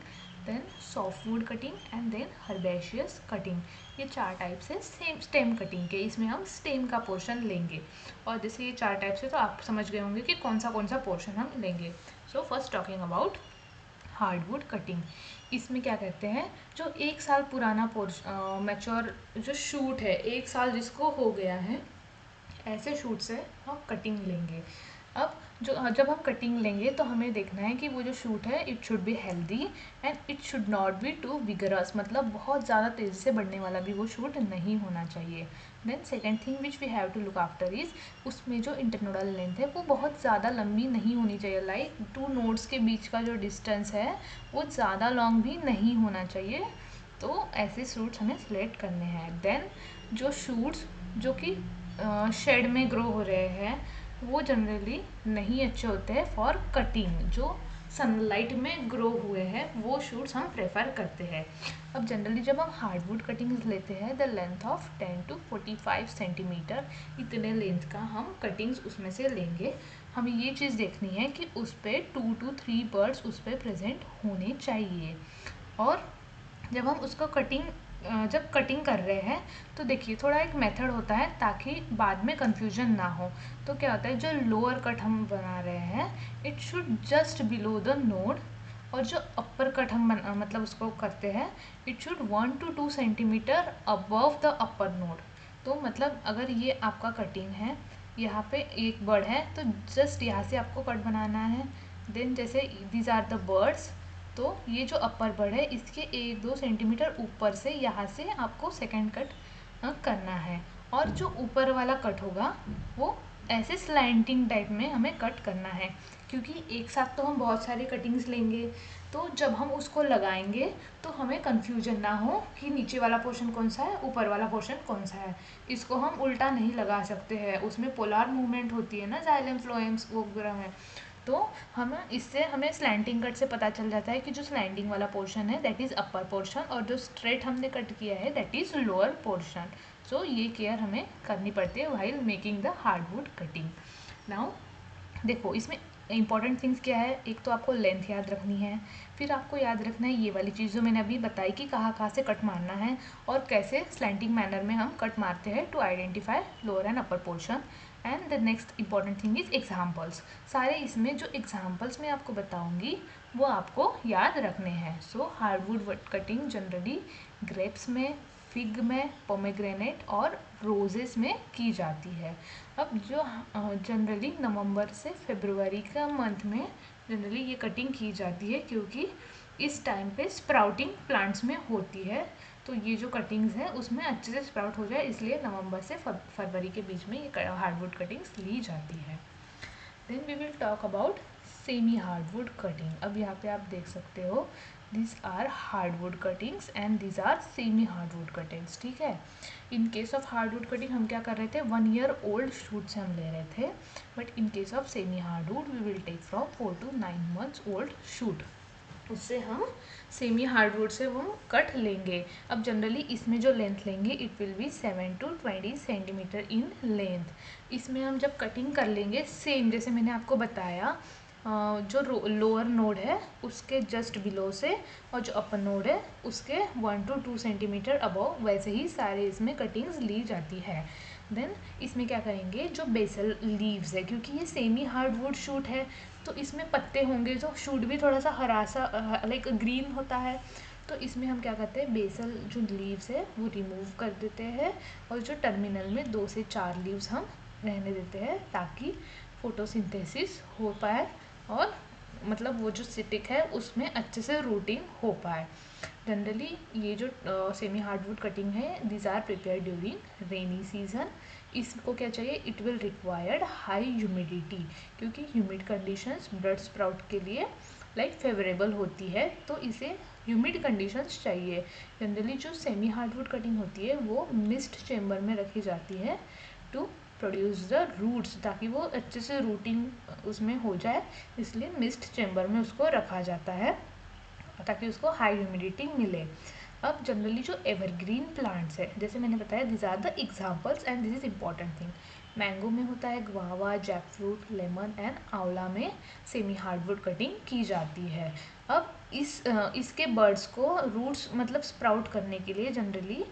then soft wood cutting and then herbaceous cutting. ये 4 टाइप्स है सेम स्टेम कटिंग के। इसमें हम स्टेम का पोर्शन लेंगे, और जैसे ये 4 टाइप्स है तो आप समझ गए होंगे कि कौन सा पोर्शन हम लेंगे। So first talking about hardwood cutting. इसमें क्या कहते हैं, जो 1 साल पुराना मैच्योर जो शूट है, 1 साल जिसको हो गया है, ऐसे शूट से हम कटिंग लेंगे। अब जब हम कटिंग लेंगे तो हमें देखना है कि वो जो शूट है it should be healthy and it should not be too vigorous, मतलब बहुत ज़्यादा तेज़ी से बढ़ने वाला भी वो शूट नहीं होना चाहिए। Then second thing which we have to look after is, उसमें जो इंटरनोडल लेंथ है वो बहुत ज़्यादा लंबी नहीं होनी चाहिए। लाइक 2 नोड्स के बीच का जो डिस्टेंस है वो ज़्यादा लॉन्ग भी नहीं होना चाहिए। तो ऐसे शूट्स हमें सिलेक्ट करने हैं। देन जो शूट्स जो कि शेड में ग्रो हो रहे हैं वो जनरली नहीं अच्छे होते हैं फॉर कटिंग। जो सनलाइट में ग्रो हुए हैं वो शूट्स हम प्रेफर करते हैं। अब जनरली जब हम हार्डवुड कटिंग्स लेते हैं the length of 10 to 45 centimetre, इतने लेंथ का हम कटिंग्स उसमें से लेंगे। हमें ये चीज़ देखनी है कि उस पर 2 to 3 बर्ड्स उस पर प्रेजेंट होने चाहिए। और जब हम उसको जब कटिंग कर रहे हैं तो देखिए थोड़ा एक मेथड होता है ताकि बाद में कंफ्यूजन ना हो। तो क्या होता है, जो लोअर कट हम बना रहे हैं it should just below the node, और जो अपर कट हम मतलब उसको करते हैं it should 1 to 2 centimetre above the upper node. तो मतलब अगर ये आपका कटिंग है, यहाँ पे एक बर्ड है तो जस्ट यहाँ से आपको कट बनाना है। देन जैसे दीज आर द बर्ड्स, तो ये जो अपर बर्ड है इसके 1-2 सेंटीमीटर ऊपर से यहाँ से आपको सेकंड कट करना है। और जो ऊपर वाला कट होगा वो ऐसे स्लैंटिंग टाइप में हमें कट करना है, क्योंकि एक साथ तो हम बहुत सारे कटिंग्स लेंगे तो जब हम उसको लगाएंगे तो हमें कन्फ्यूजन ना हो कि नीचे वाला पोर्शन कौन सा है, ऊपर वाला पोर्शन कौन सा है। इसको हम उल्टा नहीं लगा सकते हैं, उसमें पोलार मूवमेंट होती है ना, जाइलम फ्लोएम्स वगैरह में। तो हमें स्लैंटिंग कट से पता चल जाता है कि जो स्लैंटिंग वाला पोर्शन है दैट इज़ अपर पोर्शन, और जो स्ट्रेट हमने कट किया है दैट इज़ लोअर पोर्शन। सो ये केयर हमें करनी पड़ती है while making the hardwood cutting. Now देखो इसमें इंपॉर्टेंट थिंग्स क्या है, एक तो आपको लेंथ याद रखनी है, फिर आपको याद रखना है ये वाली चीज़ जो मैंने अभी बताई कि कहाँ से कट मारना है और कैसे स्लैंटिंग मैनर में हम कट मारते हैं to identify lower and upper portion. And the next important thing is examples. सारे इसमें जो एग्जाम्पल्स मैं आपको बताऊंगी वो आपको याद रखने हैं। सो हार्डवुड कटिंग जनरली ग्रेप्स में, फिग में, पोमेग्रेनेट और रोजेस में की जाती है। अब जो जनरली नवंबर से फरवरी का मंथ में जनरली ये कटिंग की जाती है, क्योंकि इस टाइम पे स्प्राउटिंग प्लांट्स में होती है। तो ये जो कटिंग्स है उसमें अच्छे से स्प्राउट हो जाए, इसलिए नवंबर से फरवरी के बीच में ये हार्डवुड कटिंग्स ली जाती है। Then we will talk about semi hardwood cutting. अब यहाँ पे आप देख सकते हो these are hardwood cuttings and these are semi hardwood cuttings, ठीक है। In case of hardwood cutting हम क्या कर रहे थे, 1 year old शूट से हम ले रहे थे, but in case of semi hardwood we will take from 4 to 9 months old shoot. उससे हम सेमी हार्डवुड से वो कट लेंगे। अब जनरली इसमें जो लेंथ लेंगे it will be 7 to 20 centimetre in length. इसमें हम जब कटिंग कर लेंगे सेम जैसे मैंने आपको बताया, जो लोअर नोड है उसके जस्ट बिलो से और जो अपर नोड है उसके 1 to 2 सेंटीमीटर अबव, वैसे ही सारे इसमें कटिंग्स ली जाती है। देन इसमें क्या करेंगे, जो बेसल लीव्स है, क्योंकि ये सेमी हार्डवुड शूट है तो इसमें पत्ते होंगे, जो शूट भी थोड़ा सा हरा सा लाइक ग्रीन होता है। तो इसमें हम क्या करते हैं, बेसल जो लीव्स है वो रिमूव कर देते हैं और जो टर्मिनल में 2 से 4 लीव्स हम रहने देते हैं ताकि फोटोसिंथेसिस हो पाए और मतलब वो जो स्टिक है उसमें अच्छे से रूटिंग हो पाए। जनरली ये जो सेमी हार्डवुड कटिंग है these are prepare during rainy season. इसको क्या चाहिए, it will required high humidity, क्योंकि ह्यूमिड कंडीशंस ब्लड स्प्राउट के लिए लाइक फेवरेबल होती है, तो इसे ह्यूमिड कंडीशंस चाहिए। जनरली जो सेमी हार्डवुड कटिंग होती है वो मिस्ट चेम्बर में रखी जाती है टू प्रोड्यूस द रूट्स, ताकि वो अच्छे से रूटिंग उसमें हो जाए, इसलिए मिस्ट चेम्बर में उसको रखा जाता है ताकि उसको हाई ह्यूमिडिटी मिले। अब जनरली जो एवरग्रीन प्लांट्स है जैसे मैंने बताया this are the examples and this is important thing. Mango में होता है ग्वावा, जैकफ्रूट, लेमन एंड आंवला में सेमी हार्डवुड कटिंग की जाती है। अब इसके बर्ड्स को रूट्स मतलब स्प्राउट करने के लिए जनरली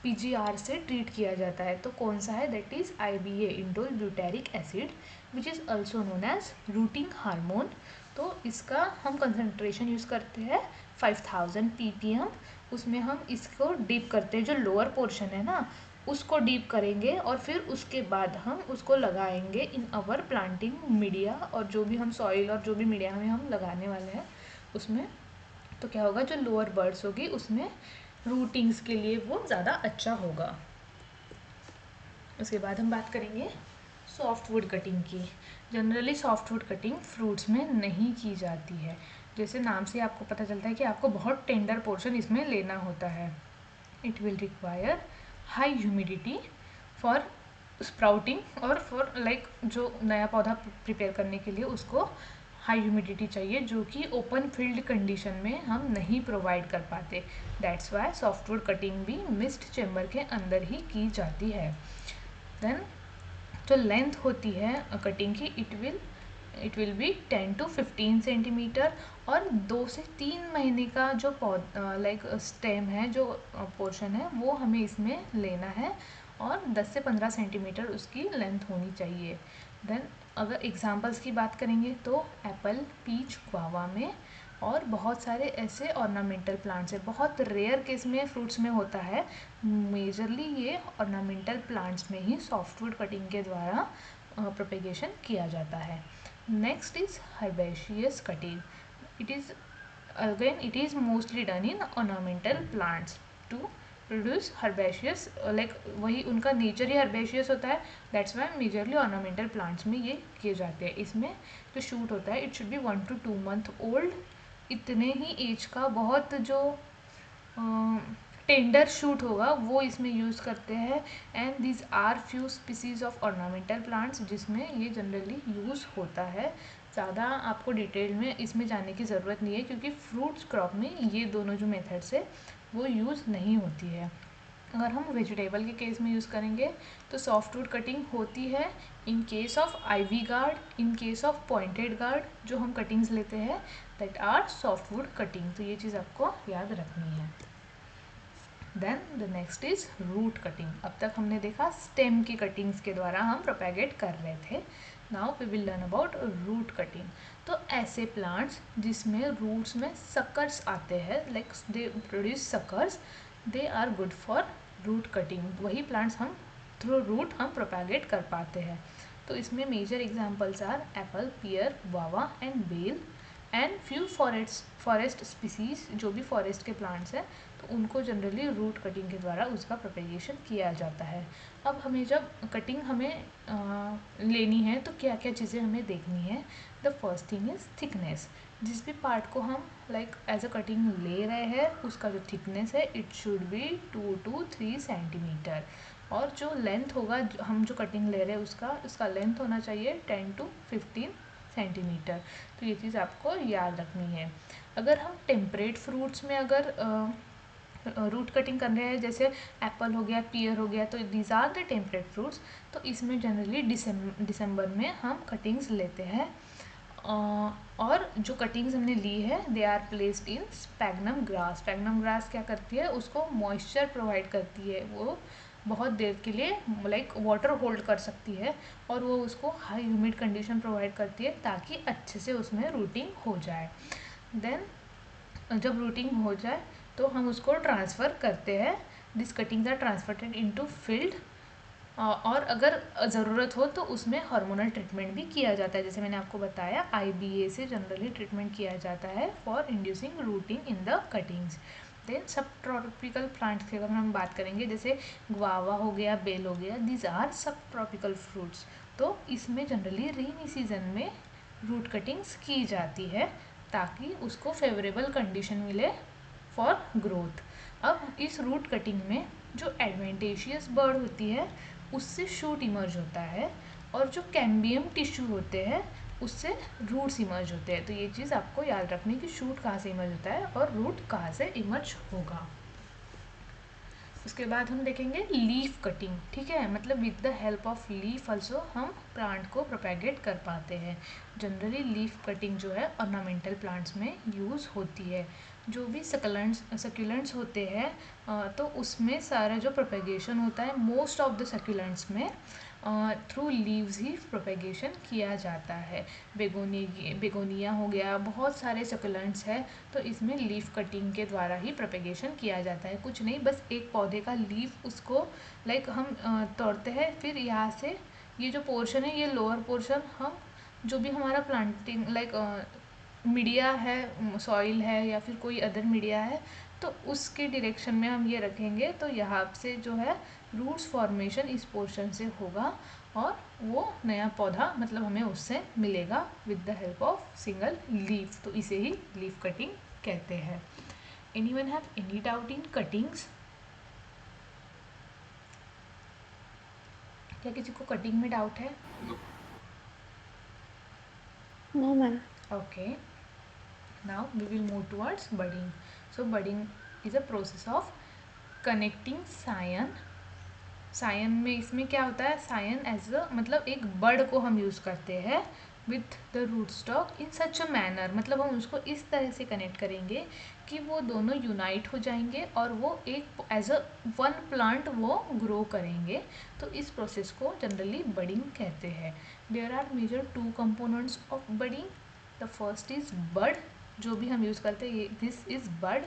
PGR से ट्रीट किया जाता है। तो कौन सा है? That is IBA, indole butyric acid, which is also known as rooting hormone. तो इसका हम कंसनट्रेशन यूज़ करते हैं 5000 ppm। उसमें हम इसको डीप करते हैं, जो लोअर पोर्शन है ना उसको डीप करेंगे और फिर उसके बाद हम उसको लगाएंगे इन अवर प्लांटिंग मीडिया, और जो भी हम सॉइल और जो भी मीडिया में हम लगाने वाले हैं उसमें। तो क्या होगा, जो लोअर बर्ड्स होगी उसमें रूटिंग्स के लिए वो ज़्यादा अच्छा होगा। उसके बाद हम बात करेंगे सॉफ्टवुड कटिंग की। जनरली सॉफ्टवुड कटिंग फ्रूट्स में नहीं की जाती है। जैसे नाम से आपको पता चलता है कि आपको बहुत टेंडर पोर्शन इसमें लेना होता है। It will require high humidity for sprouting और फॉर लाइक जो नया पौधा प्रिपेयर करने के लिए उसको हाई ह्यूमिडिटी चाहिए, जो कि ओपन फील्ड कंडीशन में हम नहीं प्रोवाइड कर पाते। दैट्स वाई सॉफ्टवुड कटिंग भी मिस्ट चेम्बर के अंदर ही की जाती है। देन जो लेंथ होती है कटिंग की, it will be 10 to 15 centimetre, और 2 से 3 महीने का जो लाइक स्टेम है, जो पोर्शन है, वो हमें इसमें लेना है, और 10 से 15 सेंटीमीटर उसकी लेंथ होनी चाहिए। देन अगर एग्जांपल्स की बात करेंगे तो एप्पल, पीच, गुआवा में, और बहुत सारे ऐसे ऑर्नामेंटल प्लांट्स है। बहुत रेयर केस में फ्रूट्स में होता है, मेजरली ये ऑर्नामेंटल प्लांट्स में ही सॉफ्टवुड कटिंग के द्वारा प्रोपेगेशन किया जाता है। Next is herbaceous cutting. It is mostly done in ornamental plants to produce herbaceous, like वही उनका नेचर ही हर्बेशियस होता है। That's why majorly ornamental plants में ये किए जाते हैं। इसमें जो शूट होता है it should B 1 to 2 month old, इतने ही एज का बहुत जो टेंडर शूट होगा वो इसमें यूज़ करते हैं। And this are few species of ornamental plants जिसमें ये जनरली यूज़ होता है। ज़्यादा आपको डिटेल में इसमें जाने की ज़रूरत नहीं है, क्योंकि फ्रूट्स क्रॉप में ये दोनों जो मेथड्स है वो यूज़ नहीं होती है। अगर हम वेजिटेबल के केस में यूज़ करेंगे तो सॉफ्टवुड कटिंग होती है in case of ivy gourd, in case of pointed gourd, जो हम कटिंग्स लेते हैं दैट आर सॉफ्टवुड कटिंग। तो ये चीज़ आपको याद रखनी है। Then the next is root cutting. अब तक हमने देखा स्टेम की कटिंग्स के द्वारा हम प्रोपेगेट कर रहे थे। Now we will learn about root cutting. तो ऐसे प्लांट्स जिसमें रूट्स में सकर्स आते हैं, like they produce suckers, they are good for root cutting. वही प्लांट्स हम थ्रू रूट हम प्रोपेगेट कर पाते हैं। तो इसमें major examples are apple, pear, guava and bael, and few forest species, जो भी फॉरेस्ट के प्लांट्स हैं तो उनको जनरली रूट कटिंग के द्वारा उसका प्रोपेगेशन किया जाता है। अब हमें जब कटिंग हमें लेनी है तो क्या क्या चीज़ें हमें देखनी है। The first thing is thickness. जिस भी पार्ट को हम लाइक एज अ कटिंग ले रहे हैं उसका जो थिकनेस है it should B 2 to 3 centimetre, और जो लेंथ होगा हम जो कटिंग ले रहे हैं उसका लेंथ होना चाहिए 10 to 15 सेंटीमीटर। तो ये चीज़ आपको याद रखनी है। अगर हम टेम्परेट फ्रूट्स में अगर रूट कटिंग कर रहे हैं, जैसे एप्पल हो गया, पियर हो गया, तो these are the temperate fruits. तो इसमें जनरली दिसंबर में हम कटिंग्स लेते हैं। और जो कटिंग्स हमने ली है they are placed in sphagnum grass. Sphagnum grass क्या करती है, उसको मॉइस्चर प्रोवाइड करती है, वो बहुत देर के लिए लाइक वाटर होल्ड कर सकती है, और वो उसको हाई ह्यूमिड कंडीशन प्रोवाइड करती है ताकि अच्छे से उसमें रूटिंग हो जाए। देन जब रूटिंग हो जाए तो हम उसको ट्रांसफ़र करते हैं। This cuttings are transferred into field, और अगर ज़रूरत हो तो उसमें हार्मोनल ट्रीटमेंट भी किया जाता है। जैसे मैंने आपको बताया IBA से जनरली ट्रीटमेंट किया जाता है for inducing rooting in the cuttings. Then सब ट्रॉपिकल प्लांट्स की अगर हम बात करेंगे, जैसे गुआवा हो गया, बेल हो गया, दीज आर सब ट्रॉपिकल फ्रूट्स। तो इसमें जनरली रेनी सीजन में रूट कटिंग्स की जाती है ताकि उसको फेवरेबल कंडीशन मिले फॉर ग्रोथ। अब इस रूट कटिंग में जो एडवेंटेशियस बर्ड होती है उससे शूट इमर्ज होता है, और जो कैम्बियम टिश्यू होते हैं उससे रूट्स इमर्ज होते हैं। तो ये चीज़ आपको याद रखनी कि शूट कहाँ से इमर्ज होता है और रूट कहाँ से इमर्ज होगा। उसके बाद हम देखेंगे लीफ कटिंग, ठीक है, मतलब with the help of leaf also हम प्लांट को प्रोपेगेट कर पाते हैं। जनरली लीफ कटिंग जो है ऑर्नामेंटल प्लांट्स में यूज़ होती है। जो भी सक्यूलेंट्स होते हैं तो उसमें सारा जो प्रोपेगेशन होता है मोस्ट ऑफ द सक्यूलेंट्स में थ्रू लीव्स ही प्रोपेगेशन किया जाता है। बेगोनिया हो गया, बहुत सारे सकुलेंट्स हैं, तो इसमें लीफ कटिंग के द्वारा ही प्रोपेगेशन किया जाता है। कुछ नहीं, बस एक पौधे का लीफ उसको लाइक हम तोड़ते हैं, फिर यहाँ से ये जो पोर्शन है, ये लोअर पोर्शन हम जो भी हमारा प्लांटिंग लाइक मीडिया है, सॉइल है या फिर कोई अदर मीडिया है, तो उसके डायरेक्शन में हम ये रखेंगे, तो यहाँ से जो है रूट्स फॉर्मेशन इस पोर्शन से होगा और वो नया पौधा मतलब हमें उससे मिलेगा with the help of single leaf, तो इसे ही लीफ कटिंग कहते हैं। Anyone have any doubt in cuttings? क्या किसी को कटिंग में डाउट है? No, ma'am. Okay, now we will move towards budding. So budding is a process of connecting Sion में इसमें क्या होता है, सायन एज अ मतलब एक बर्ड को हम यूज़ करते हैं with the root stock in such a manner, मतलब हम उसको इस तरह से कनेक्ट करेंगे कि वो दोनों यूनाइट हो जाएंगे और वो एक एज अ वन प्लांट वो ग्रो करेंगे। तो इस प्रोसेस को जनरली बडिंग कहते हैं। There are major 2 components of budding. The first is bud, जो भी हम यूज़ करते हैं, this is bud,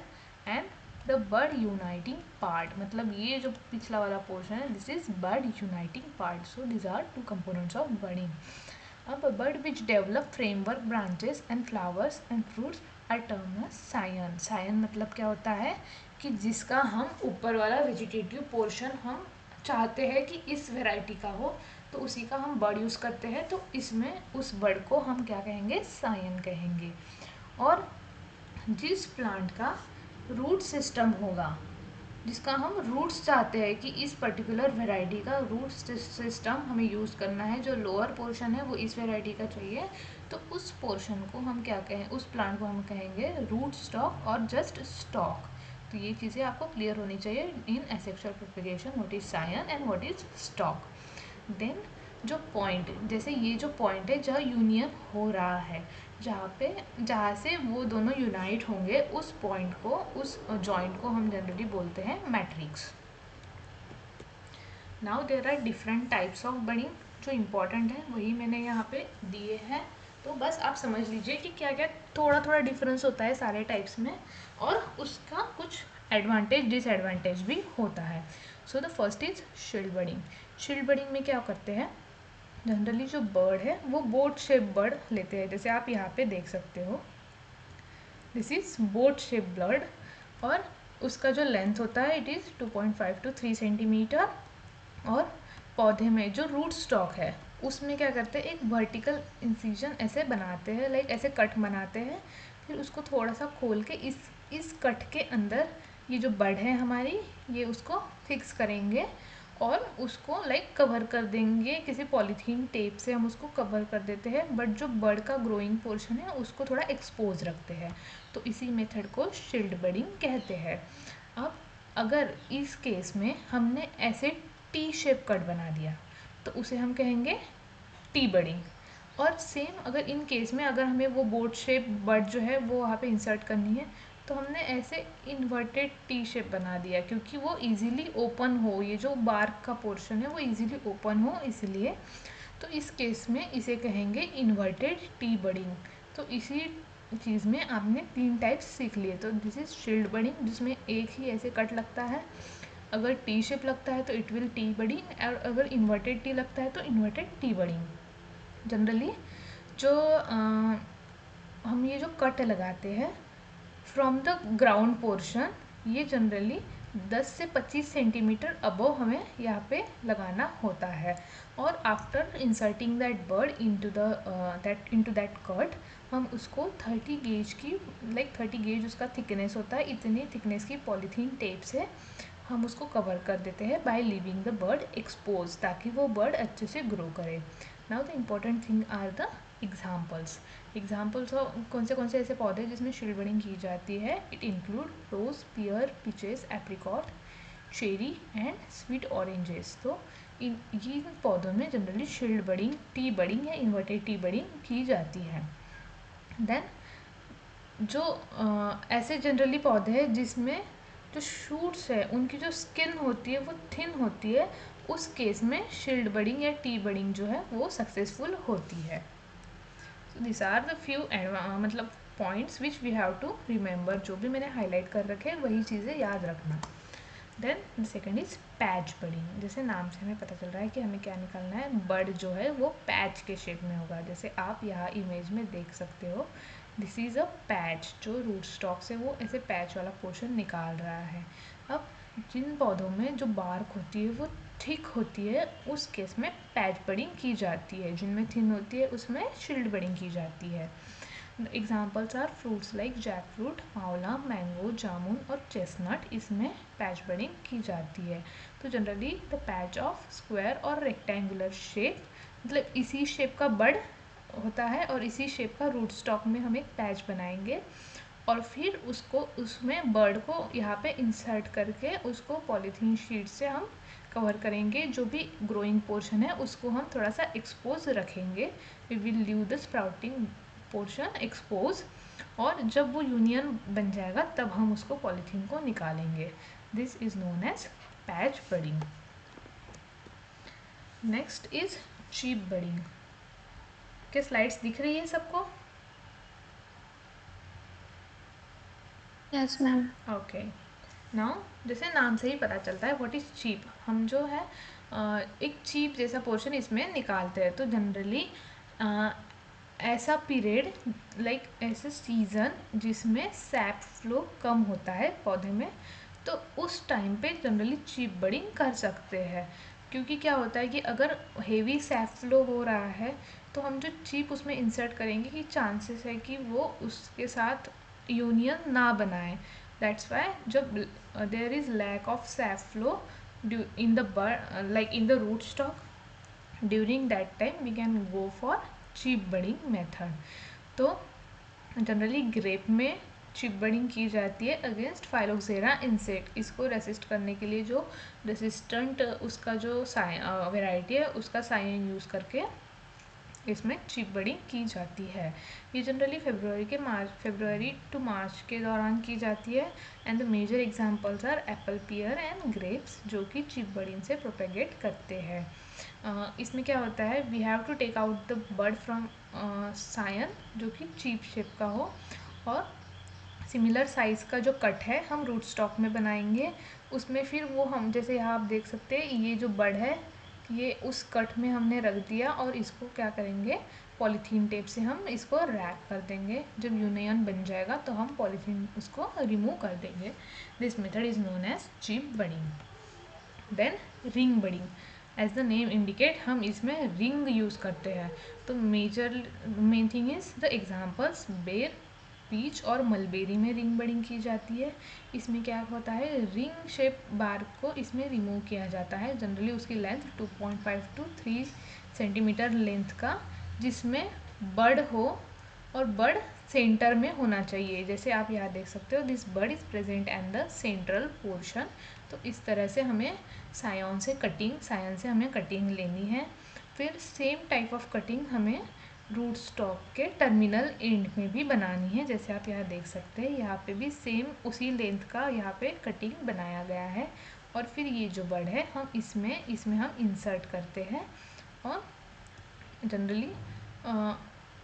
and the bud uniting part, मतलब ये जो पिछला वाला पोर्शन है, this is bud uniting part. So this are 2 components of budding. अब bud which develop framework branches and flowers and fruits are term as scion. Scion मतलब क्या होता है कि जिसका हम ऊपर वाला वेजिटेटिव पोर्शन हम चाहते हैं कि इस वेराइटी का हो, तो उसी का हम बड यूज़ करते हैं, तो इसमें उस बड को हम क्या कहेंगे, सायन कहेंगे। और जिस प्लांट का रूट सिस्टम होगा, जिसका हम रूट्स चाहते हैं कि इस पर्टिकुलर वेराइटी का रूट सिस्टम हमें यूज़ करना है, जो लोअर पोर्शन है वो इस वेराइटी का चाहिए, तो उस पोर्शन को हम क्या कहें, उस प्लांट को हम कहेंगे रूट स्टॉक और जस्ट स्टॉक। तो ये चीज़ें आपको क्लियर होनी चाहिए in asexual propagation, what is scion and what is stock. Then जो पॉइंट, जैसे ये जो पॉइंट है जहाँ यूनियन हो रहा है, जहाँ से वो दोनों यूनाइट होंगे, उस पॉइंट को, उस जॉइंट को हम जनरली बोलते हैं matrix. Now there are different types of budding, जो इम्पॉर्टेंट है वही मैंने यहाँ पे दिए हैं, तो बस आप समझ लीजिए कि क्या क्या थोड़ा थोड़ा डिफरेंस होता है सारे टाइप्स में, और उसका कुछ एडवांटेज डिसएडवांटेज भी होता है। So the first is shield budding. Shield budding में क्या करते हैं, जनरली जो बर्ड है वो बोट शेप बर्ड लेते हैं, जैसे आप यहाँ पे देख सकते हो, this is boat shape bird, और उसका जो लेंथ होता है इट इज़ 2.5 to 3 सेंटीमीटर। और पौधे में जो रूट स्टॉक है उसमें क्या करते हैं, एक वर्टिकल इंसिजन ऐसे बनाते हैं, लाइक ऐसे कट बनाते हैं, फिर उसको थोड़ा सा खोल के इस कट के अंदर ये जो बड है हमारी, ये उसको फिक्स करेंगे और उसको लाइक कवर कर देंगे, किसी पॉलीथीन टेप से हम उसको कवर कर देते हैं, बट जो बड का ग्रोइंग पोर्शन है उसको थोड़ा एक्सपोज रखते हैं, तो इसी मेथड को शील्ड बडिंग कहते हैं। अब अगर इस केस में हमने ऐसे टी शेप कट बना दिया, तो उसे हम कहेंगे टी बडिंग। और सेम अगर इन केस में अगर हमें वो बोट शेप बड जो है वो वहाँ पे इंसर्ट करनी है, तो हमने ऐसे इन्वर्टेड टी शेप बना दिया, क्योंकि वो इजीली ओपन हो, ये जो बार्क का पोर्शन है वो इजीली ओपन हो इसलिए, तो इस केस में इसे कहेंगे इन्वर्टेड टी बडिंग। तो इसी चीज़ में आपने 3 टाइप्स सीख लिए। तो दिस इज शील्ड बडिंग, जिसमें एक ही ऐसे कट लगता है, अगर टी शेप लगता है तो इट विल टी बडिंग, और अगर इन्वर्टेड टी लगता है तो इन्वर्टेड टी बडिंग। जनरली जो हम ये जो कट लगाते हैं फ्रॉम द ग्राउंड पोर्शन, ये जनरली 10 से 25 सेंटीमीटर अबव हमें यहाँ पे लगाना होता है, और after inserting that bird into that cut, हम उसको 30 गेज की, लाइक 30 गेज उसका थिकनेस होता है, इतनी थिकनेस की पॉलीथीन टेप से हम उसको कवर कर देते हैं by leaving the bird expose, ताकि वो बर्ड अच्छे से ग्रो करे। Now the important thing are the examples of कौन से ऐसे पौधे जिसमें शील्ड बडिंग की जाती है। It include rose, pear, peaches, apricot, cherry and sweet oranges. तो इन पौधों में generally shield budding, T budding या इन्वर्टेड टी बडिंग की जाती है। देन जो ऐसे जनरली पौधे हैं जिसमें जो शूट्स है उनकी जो स्किन होती है वो थिन होती है, उस केस में शील्ड बडिंग या टी बडिंग जो है वो सक्सेसफुल होती है। So this are the few मतलब points which we have to remember. जो भी मैंने हाईलाइट कर रखे हैं वही चीज़ें याद रखना। Then second is patch budding. जैसे नाम से हमें पता चल रहा है कि हमें क्या निकालना है, बड जो है वो पैच के शेप में होगा। जैसे आप यहाँ इमेज में देख सकते हो, दिस इज़ अ पैच। जो रूट स्टॉक से वो ऐसे पैच वाला पोर्शन निकाल रहा है। अब जिन पौधों में जो बार्क होती है वो थिक होती है, उस केस में पैच बडिंग की जाती है। जिनमें थिन होती है उसमें शील्ड बडिंग की जाती है। Examples are fruits like jackfruit, amla, mango, jamun और चेस्टनट। इसमें पैच बडिंग की जाती है। तो generally the patch of square और रेक्टेंगुलर शेप, मतलब इसी शेप का बड होता है और इसी शेप का रूट स्टॉक में हम एक पैच बनाएंगे और फिर उसको उसमें बर्ड को यहाँ पे इंसर्ट करके उसको पॉलीथीन शीट से हम कवर करेंगे। जो भी ग्रोइंग पोर्शन है उसको हम थोड़ा सा एक्सपोज रखेंगे। We will leave the sprouting portion expose, और जब वो यूनियन बन जाएगा तब हम उसको पॉलीथीन को निकालेंगे। This is known as patch budding. Next is chip budding. क्या स्लाइड्स दिख रही है सबको? Yes, ma'am. ओके, नाउ जैसे नाम से ही पता चलता है व्हाट इज़ चीप, हम जो है एक चीप जैसा पोर्शन इसमें निकालते हैं। तो जनरली ऐसा पीरियड लाइक ऐसे सीज़न जिसमें सैप फ्लो कम होता है पौधे में, तो उस टाइम पे जनरली चीप बडिंग कर सकते हैं। क्योंकि क्या होता है कि अगर हेवी सैप फ्लो हो रहा है तो हम जो चीप उसमें इंसर्ट करेंगे कि चांसेस है कि वो उसके साथ यूनियन ना बनाए। दैट्स वाई जब there is lack of sap flow in the bud like in the root stock, during that time we can go for chip budding method. तो जनरली ग्रेप में चिप बडिंग की जाती है against phylloxera insect. इसको resist करने के लिए जो रेसिस्टेंट उसका जो वेराइटी है उसका साइन यूज़ करके इसमें चिप बडिंग की जाती है। ये जनरली फरवरी टू मार्च के दौरान की जाती है। And the major examples are apple, pear and grapes, जो कि चिप बडिंग से प्रोपेगेट करते हैं। इसमें क्या होता है, we have to take out the bud from scion जो कि चीप शेप का हो, और सिमिलर साइज़ का जो कट है हम रूट स्टॉक में बनाएंगे। उसमें फिर वो हम जैसे यहाँ आप देख सकते हैं ये जो बड है ये उस कट में हमने रख दिया और इसको क्या करेंगे, पॉलीथीन टेप से हम इसको रैप कर देंगे। जब यूनियन बन जाएगा तो हम पॉलीथीन उसको रिमूव कर देंगे। This method is known as chip budding. Then ring budding, as the name indicate हम इसमें रिंग यूज़ करते हैं। तो main thing is the examples ber, peach और मलबेरी में रिंग बडिंग की जाती है। इसमें क्या होता है, रिंग शेप बार को इसमें रिमूव किया जाता है। जनरली उसकी लेंथ 2.5 to 3 सेंटीमीटर लेंथ का, जिसमें बड हो और बड सेंटर में होना चाहिए। जैसे आप यहाँ देख सकते हो, this bud is present and the central portion. तो इस तरह से हमें सायन से हमें कटिंग लेनी है। फिर सेम टाइप ऑफ कटिंग हमें रूट स्टॉक के टर्मिनल एंड में भी बनानी है। जैसे आप यहाँ देख सकते हैं, यहाँ पे भी सेम उसी लेंथ का यहाँ पे कटिंग बनाया गया है। और फिर ये जो बड है हम इसमें हम इंसर्ट करते हैं, और जनरली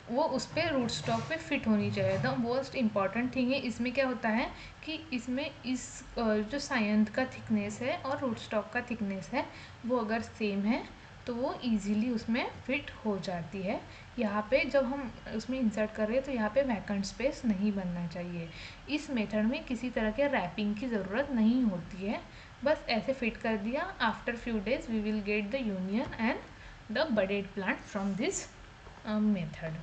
वो उस पर रूट स्टॉक पे फिट होनी चाहिए। द मोस्ट इम्पॉर्टेंट थिंग है इसमें क्या होता है कि इसमें इस जो सायंथ का थिकनेस है और रूट स्टॉक का थिकनेस है वो अगर सेम है तो वो इजीली उसमें फिट हो जाती है। यहाँ पे जब हम उसमें इंसर्ट कर रहे हैं तो यहाँ पे वैकेंट स्पेस नहीं बनना चाहिए। इस मेथड में किसी तरह के रैपिंग की ज़रूरत नहीं होती है, बस ऐसे फिट कर दिया। After few days we will get the union and the budded plant from this method.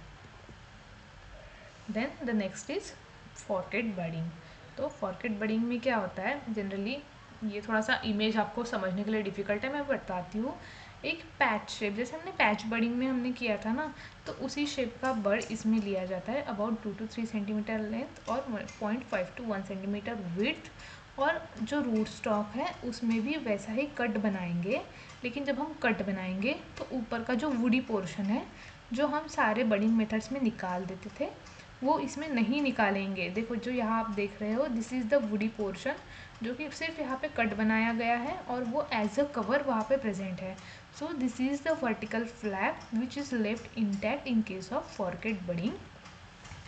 Then the next is forkert budding. तो फॉर्केट बडिंग में क्या होता है, जनरली ये थोड़ा सा इमेज आपको समझने के लिए डिफ़िकल्ट है, मैं बताती हूँ। एक पैच शेप, जैसे हमने पैच बडिंग में हमने किया था ना, तो उसी शेप का बड इसमें लिया जाता है। अबाउट 2 to 3 सेंटीमीटर लेंथ और 0.5 to 1 सेंटीमीटर विड्थ, और जो रूट स्टॉक है उसमें भी वैसा ही कट बनाएंगे, लेकिन जब हम कट बनाएंगे तो ऊपर का जो वुडी पोर्शन है जो हम सारे बडिंग मेथड्स में निकाल देते थे वो इसमें नहीं निकालेंगे। देखो जो यहाँ आप देख रहे हो, this is the woody portion जो कि सिर्फ यहाँ पे कट बनाया गया है और वो एज अ कवर वहाँ पे प्रेजेंट है। So this is the vertical flap which is left intact in case of forkert budding.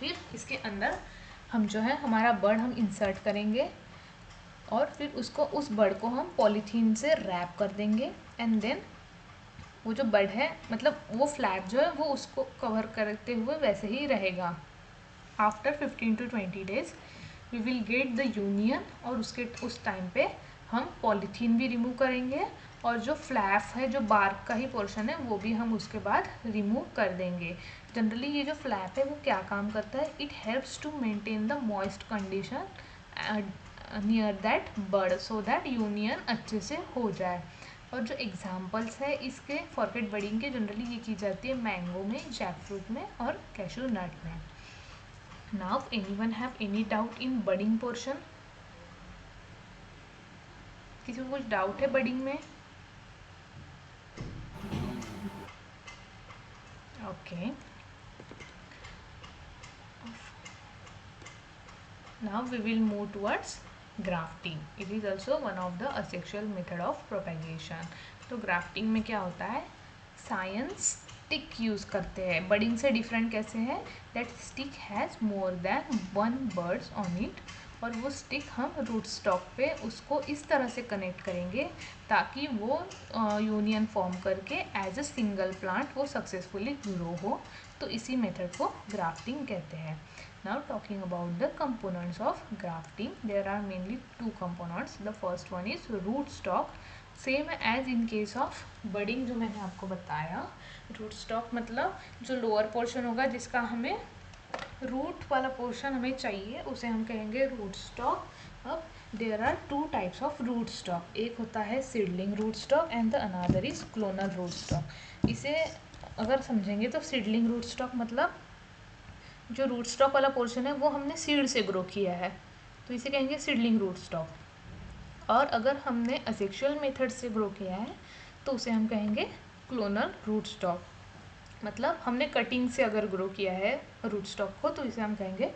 फिर इसके अंदर हम जो है हमारा बर्ड हम इंसर्ट करेंगे और फिर उसको उस बर्ड को हम पॉलीथीन से रैप कर देंगे एंड देन वो जो बर्ड है मतलब वो फ्लैप जो है वो उसको कवर करते हुए वैसे ही रहेगा। After 15 to 20 days we will get the union और उसके उस टाइम पे हम पॉलीथीन भी रिमूव करेंगे और जो फ्लैप है जो बार्क का ही पोर्शन है वो भी हम उसके बाद रिमूव कर देंगे। जनरली ये जो फ्लैप है वो क्या काम करता है, it helps to maintain the moist condition near that bird so that union अच्छे से हो जाए। और जो एग्जाम्पल्स है इसके फॉरकेट बडिंग के जनरली ये की जाती है मैंगो में, जैकफ्रूट में और कैशू नट में। Now anyone have any doubt in budding portion? किसी को कुछ डाउट है बडिंग में? Okay, now we will move towards grafting. It is also one of the asexual method of propagation. तो grafting में क्या होता है, साइंस स्टिक यूज़ करते हैं। बडिंग से डिफरेंट कैसे है, that stick has more than one birds on it और वो स्टिक हम रूट स्टॉक पे उसको इस तरह से कनेक्ट करेंगे ताकि वो यूनियन फॉर्म करके एज अ सिंगल प्लांट वो सक्सेसफुली ग्रो हो। तो इसी मेथड को ग्राफ्टिंग कहते हैं। Now talking about the components of grafting, there are mainly two components. The first one is root stock, same as in case of budding जो मैंने आपको बताया। root stock मतलब जो लोअर पोर्शन होगा जिसका हमें रूट वाला पोर्शन हमें चाहिए उसे हम कहेंगे रूट स्टॉक। अब there are two types of root stock, एक होता है seedling root stock and the another is clonal root stock. इसे अगर समझेंगे तो सीडलिंग रूट स्टॉक मतलब जो रूट स्टॉक वाला पोर्शन है वो हमने सीड से ग्रो किया है तो इसे कहेंगे सीडलिंग रूट स्टॉक। और अगर हमने असेक्सुअल मेथड से ग्रो किया है तो उसे हम कहेंगे क्लोनल रूट स्टॉक। मतलब हमने कटिंग से अगर ग्रो किया है रूट स्टॉक को तो इसे हम कहेंगे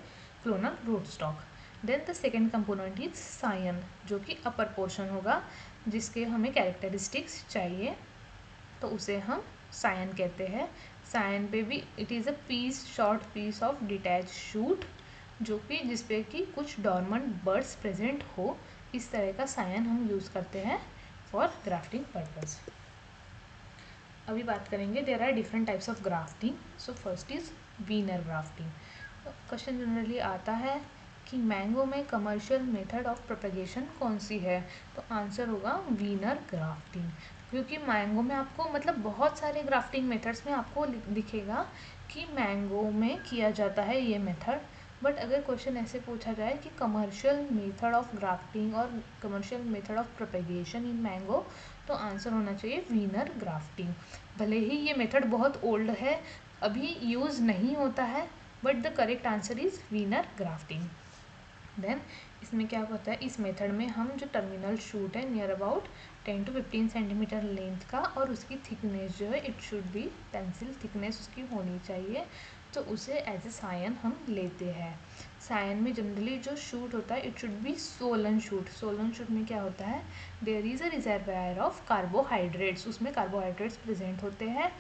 clonal root stock. Then the second component is scion जो कि अपर पोर्शन होगा जिसके हमें कैरेक्टरिस्टिक्स चाहिए तो उसे हम सायन कहते हैं। सायन पे भी it is a piece short piece of detach shoot जो कि जिसपे कि कुछ डॉर्मेंट बर्ड्स प्रेजेंट हो, इस तरह का सायन हम यूज़ करते हैं फॉर ग्राफ्टिंग पर्पज़। अभी बात करेंगे there are different types of grafting. So first is veneer grafting. Question generally आता है कि मैंगो में कमर्शियल मेथड ऑफ प्रोपेगेशन कौन सी है, तो आंसर होगा वीनर ग्राफ्टिंग। क्योंकि मैंगो में आपको मतलब बहुत सारे ग्राफ्टिंग मेथड्स में आपको दिखेगा कि मैंगो में किया जाता है ये मेथड, बट अगर क्वेश्चन ऐसे पूछा जाए कि कमर्शियल मेथड ऑफ ग्राफ्टिंग और commercial method of propagation in mango तो आंसर होना चाहिए वीनर ग्राफ्टिंग। भले ही ये मेथड बहुत ओल्ड है, अभी यूज़ नहीं होता है, but the correct answer is veneer grafting. Then इसमें क्या होता है, इस मेथड में हम जो टर्मिनल शूट है near about 10 to 15 centimetre length का और उसकी थिकनेस जो है it should be pencil thickness उसकी होनी चाहिए, तो उसे एज ए सायन हम लेते हैं। सायन में जनरली जो शूट होता है it should be swollen shoot. Swollen shoot में क्या होता है, there is a reservoir of carbohydrates, उसमें कार्बोहाइड्रेट्स प्रेजेंट होते हैं।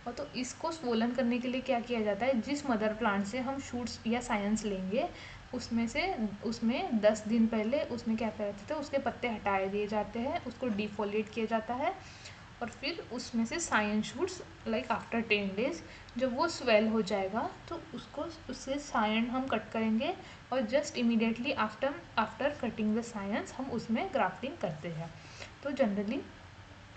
और तो इसको स्वोलन करने के लिए क्या किया जाता है, जिस मदर प्लांट से हम शूट्स या सायंस लेंगे उसमें 10 दिन पहले उसमें क्या करते थे, उसके पत्ते हटाए दिए जाते हैं, उसको डिफोलिएट किया जाता है और फिर उसमें से scion shoots like after 10 days जब वो स्वेल हो जाएगा तो उससे सायन हम कट करेंगे और just immediately after cutting the science हम उसमें ग्राफ्टिंग करते हैं। तो जनरली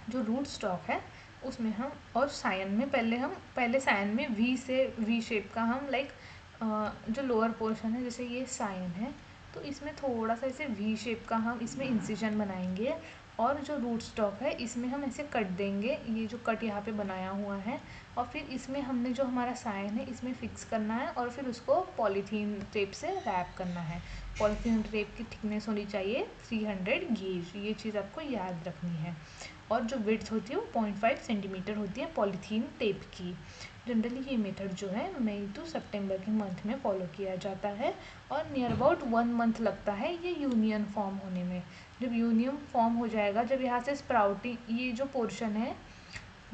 जो रूट स्टॉक है उसमें हम और सायन में पहले सायन में वी शेप का हम लाइक जो लोअर पोर्शन है जैसे ये सायन है तो इसमें थोड़ा सा ऐसे वी शेप का हम इसमें इंसिजन बनाएंगे और जो रूट स्टॉक है इसमें हम ऐसे कट देंगे, ये जो कट यहाँ पे बनाया हुआ है, और फिर इसमें हमने जो हमारा साइन है इसमें फिक्स करना है और फिर उसको पॉलीथीन टेप से रैप करना है। पॉलीथीन टेप की थिकनेस होनी चाहिए 300 गेज, ये चीज़ आपको याद रखनी है। और जो विड्थ होती है वो 0.5 सेंटीमीटर होती है पॉलीथीन टेप की। जनरली ये मेथड जो है मई टू सितंबर के मंथ में फॉलो किया जाता है और नियर अबाउट 1 मंथ लगता है ये यूनियन फॉर्म होने में। जब यूनियन फॉर्म हो जाएगा, जब यहाँ से स्प्राउटिंग, ये जो पोर्शन है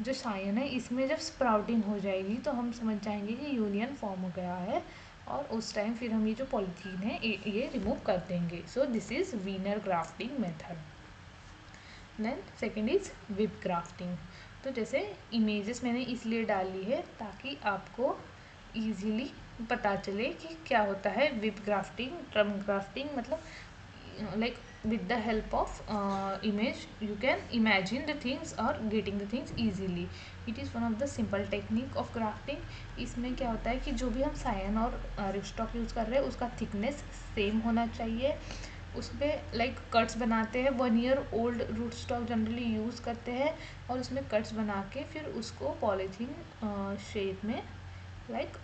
जो साइन है इसमें जब स्प्राउटिंग हो जाएगी तो हम समझ जाएंगे कि यूनियन फॉर्म हो गया है, और उस टाइम फिर हम ये जो पॉलीथीन है ये रिमूव कर देंगे। So this is veneer grafting method. Then second is whip grafting. तो जैसे इमेजेस मैंने इसलिए डाली है ताकि आपको ईजीली पता चले कि क्या होता है विप ग्राफ्टिंग। ट्रम ग्राफ्टिंग मतलब like with the help of image you can imagine the things or getting the things easily. It is one of the simple technique of grafting. इसमें क्या होता है कि जो भी हम साइन और रिस्टॉक यूज़ कर रहे हैं उसका थिकनेस सेम होना चाहिए। उस पर लाइक कट्स बनाते हैं, 1 year old root stock generally use करते हैं और उसमें कट्स बना के फिर उसको पॉलीथीन शेप में लाइक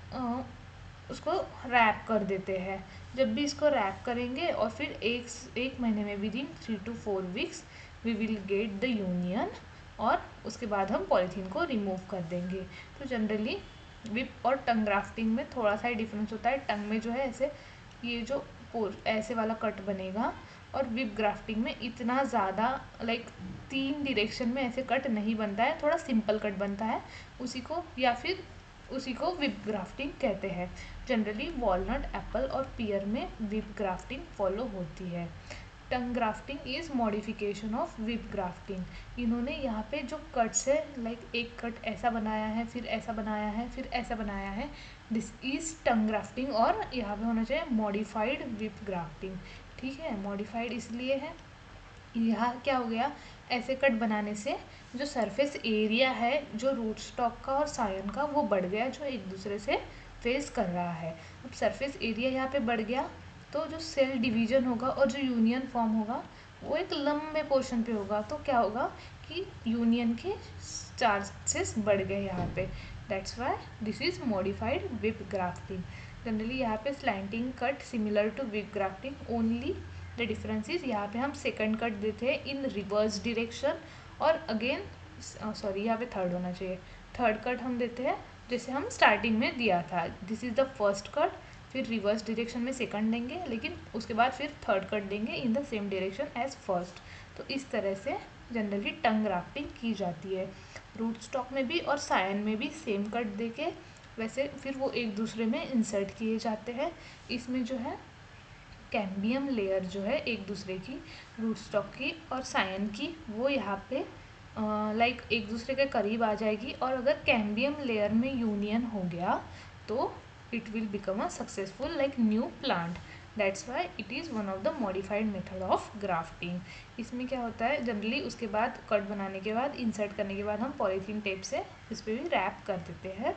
उसको रैप कर देते हैं। जब भी इसको रैप करेंगे और फिर एक महीने में within 3 to 4 weeks we will get the union, और उसके बाद हम पॉलीथीन को रिमूव कर देंगे। तो जनरली विप और टंग ग्राफ्टिंग में थोड़ा सा ही डिफरेंस होता है। टंग में जो है ऐसे ये जो ऐसे वाला कट बनेगा, और विप ग्राफ्टिंग में इतना ज़्यादा लाइक 3 डायरेक्शन में ऐसे कट नहीं बनता है, थोड़ा सिंपल कट बनता है उसी को विप ग्राफ्टिंग कहते हैं। जनरली वॉलनट, एप्पल और पियर में विप ग्राफ्टिंग फॉलो होती है। Tongue grafting is modification of whip grafting. इन्होंने यहाँ पे जो कट्स है लाइक एक कट ऐसा बनाया है, फिर ऐसा बनाया है, फिर ऐसा बनाया है, दिस इज़ टंग ग्राफ्टिंग। और यहाँ पे होना चाहिए मॉडिफाइड विप ग्राफ्टिंग। ठीक है, मॉडिफाइड इसलिए है, यहाँ क्या हो गया, ऐसे कट बनाने से जो सरफेस एरिया है जो रूट स्टॉक का और सायन का वो बढ़ गया, जो एक दूसरे से फेस कर रहा है। अब सरफेस एरिया यहाँ पे बढ़ गया तो जो सेल डिवीजन होगा और जो यूनियन फॉर्म होगा वो एक लंबे पोर्शन पे होगा। तो क्या होगा कि यूनियन के चांसेस बढ़ गए यहाँ पे। That's why this is modified whip grafting. Generally यहाँ पे slanting cut similar to whip grafting, only the difference is यहाँ पे हम सेकंड कट देते हैं इन रिवर्स डायरेक्शन, और अगेन सॉरी यहाँ पे थर्ड होना चाहिए, थर्ड कट हम देते हैं जैसे हम स्टार्टिंग में दिया था। This is the first cut, फिर रिवर्स डायरेक्शन में सेकंड देंगे, लेकिन उसके बाद फिर थर्ड कट देंगे in the same direction as first. तो इस तरह से जनरली टंग ग्राफ्टिंग की जाती है। रूट स्टॉक में भी और सायन में भी सेम कट देके वैसे फिर वो एक दूसरे में इंसर्ट किए जाते हैं। इसमें जो है कैम्बियम लेयर जो है एक दूसरे की, रूट स्टॉक की और सायन की, वो यहाँ पे लाइक एक दूसरे के करीब आ जाएगी। और अगर कैम्बियम लेयर में यूनियन हो गया तो it will become a successful like new plant. That's why it is one of the modified method of grafting. इसमें क्या होता है जनरली उसके बाद कट बनाने के बाद इंसर्ट करने के बाद हम पॉलीथीन टेप से इस पर भी रैप कर देते हैं,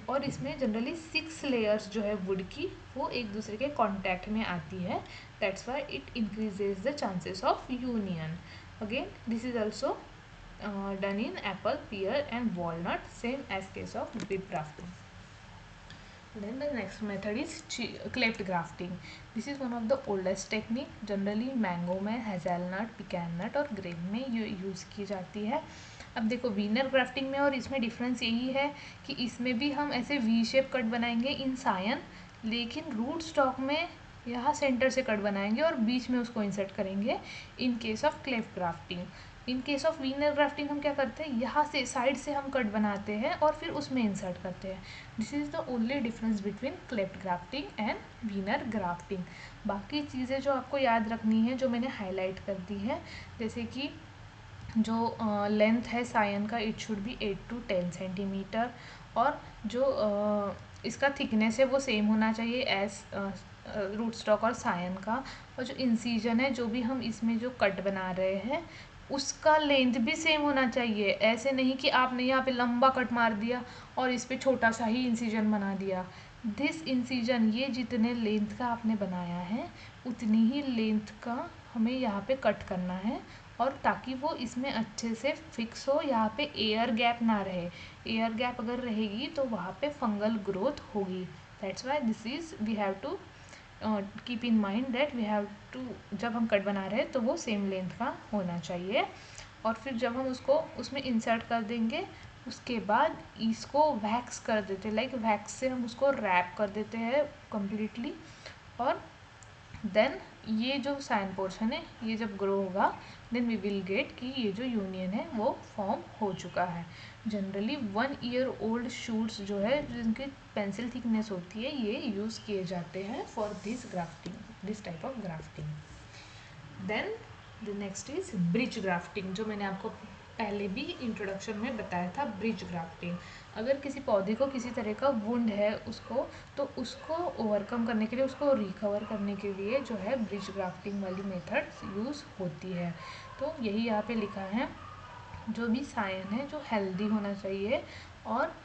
और इसमें जनरली 6 लेयर्स जो है वुड की वो एक दूसरे के कांटेक्ट में आती है। That's why it increases the chances of union. Again this is also done in apple, pear and walnut, same as case of whip grafting. Then the next method is cleft grafting. This is one of the oldest technique. Generally mango में, hazelnut, pecan nut और grape में ये use की जाती है। अब देखो Wiener grafting में और इसमें डिफरेंस यही है कि इसमें भी हम ऐसे वी शेप कट बनाएंगे इन सायन, लेकिन रूट स्टॉक में यहाँ सेंटर से कट बनाएंगे और बीच में उसको इंसर्ट करेंगे in case of cleft grafting. In case of veneer grafting हम क्या करते हैं, यहाँ से साइड से हम कट बनाते हैं और फिर उसमें इंसर्ट करते हैं। This is the only difference between cleft grafting and veneer grafting. बाकी चीज़ें जो आपको याद रखनी है जो मैंने हाईलाइट कर दी है, जैसे कि जो लेंथ है सायन का it should B 8 to 10 centimetre, और जो इसका थिकनेस है वो सेम होना चाहिए एज रूट स्टॉक और सायन का। और जो इंसीजन है जो भी हम इसमें जो कट बना रहे हैं उसका लेंथ भी सेम होना चाहिए। ऐसे नहीं कि आपने यहाँ पे लंबा कट मार दिया और इस पे छोटा सा ही इंसीजन बना दिया। दिस इंसीजन, ये जितने लेंथ का आपने बनाया है उतनी ही लेंथ का हमें यहाँ पे कट करना है, और ताकि वो इसमें अच्छे से फिक्स हो, यहाँ पे एयर गैप ना रहे। एयर गैप अगर रहेगी तो वहाँ पे फंगल ग्रोथ होगी। That's why this is we have to keep in mind that we have to, जब हम कट बना रहे हैं तो वो सेम लेंथ का होना चाहिए। और फिर जब हम उसको उसमें इंसर्ट कर देंगे, उसके बाद इसको वैक्स कर देते हैं, लाइक वैक्स से हम उसको रैप कर देते हैं कम्प्लीटली। और देन ये जो साइन पोर्शन है ये जब ग्रो होगा देन वी विल गेट कि ये जो यूनियन है वो फॉर्म हो चुका है। जनरली 1 ईयर ओल्ड शूट्स जो है जिनकी पेंसिल थिकनेस होती है ये यूज़ किए जाते हैं for this grafting, this type of grafting. Then the next is bridge grafting, जो मैंने आपको पहले भी इंट्रोडक्शन में बताया था। ब्रिज ग्राफ्टिंग, अगर किसी पौधे को किसी तरह का वुंड है उसको, तो उसको ओवरकम करने के लिए, उसको रिकवर करने के लिए जो है ब्रिज ग्राफ्टिंग वाली मेथड यूज़ होती है। तो यही यहाँ पे लिखा है, जो भी साइन है जो हेल्दी होना चाहिए। और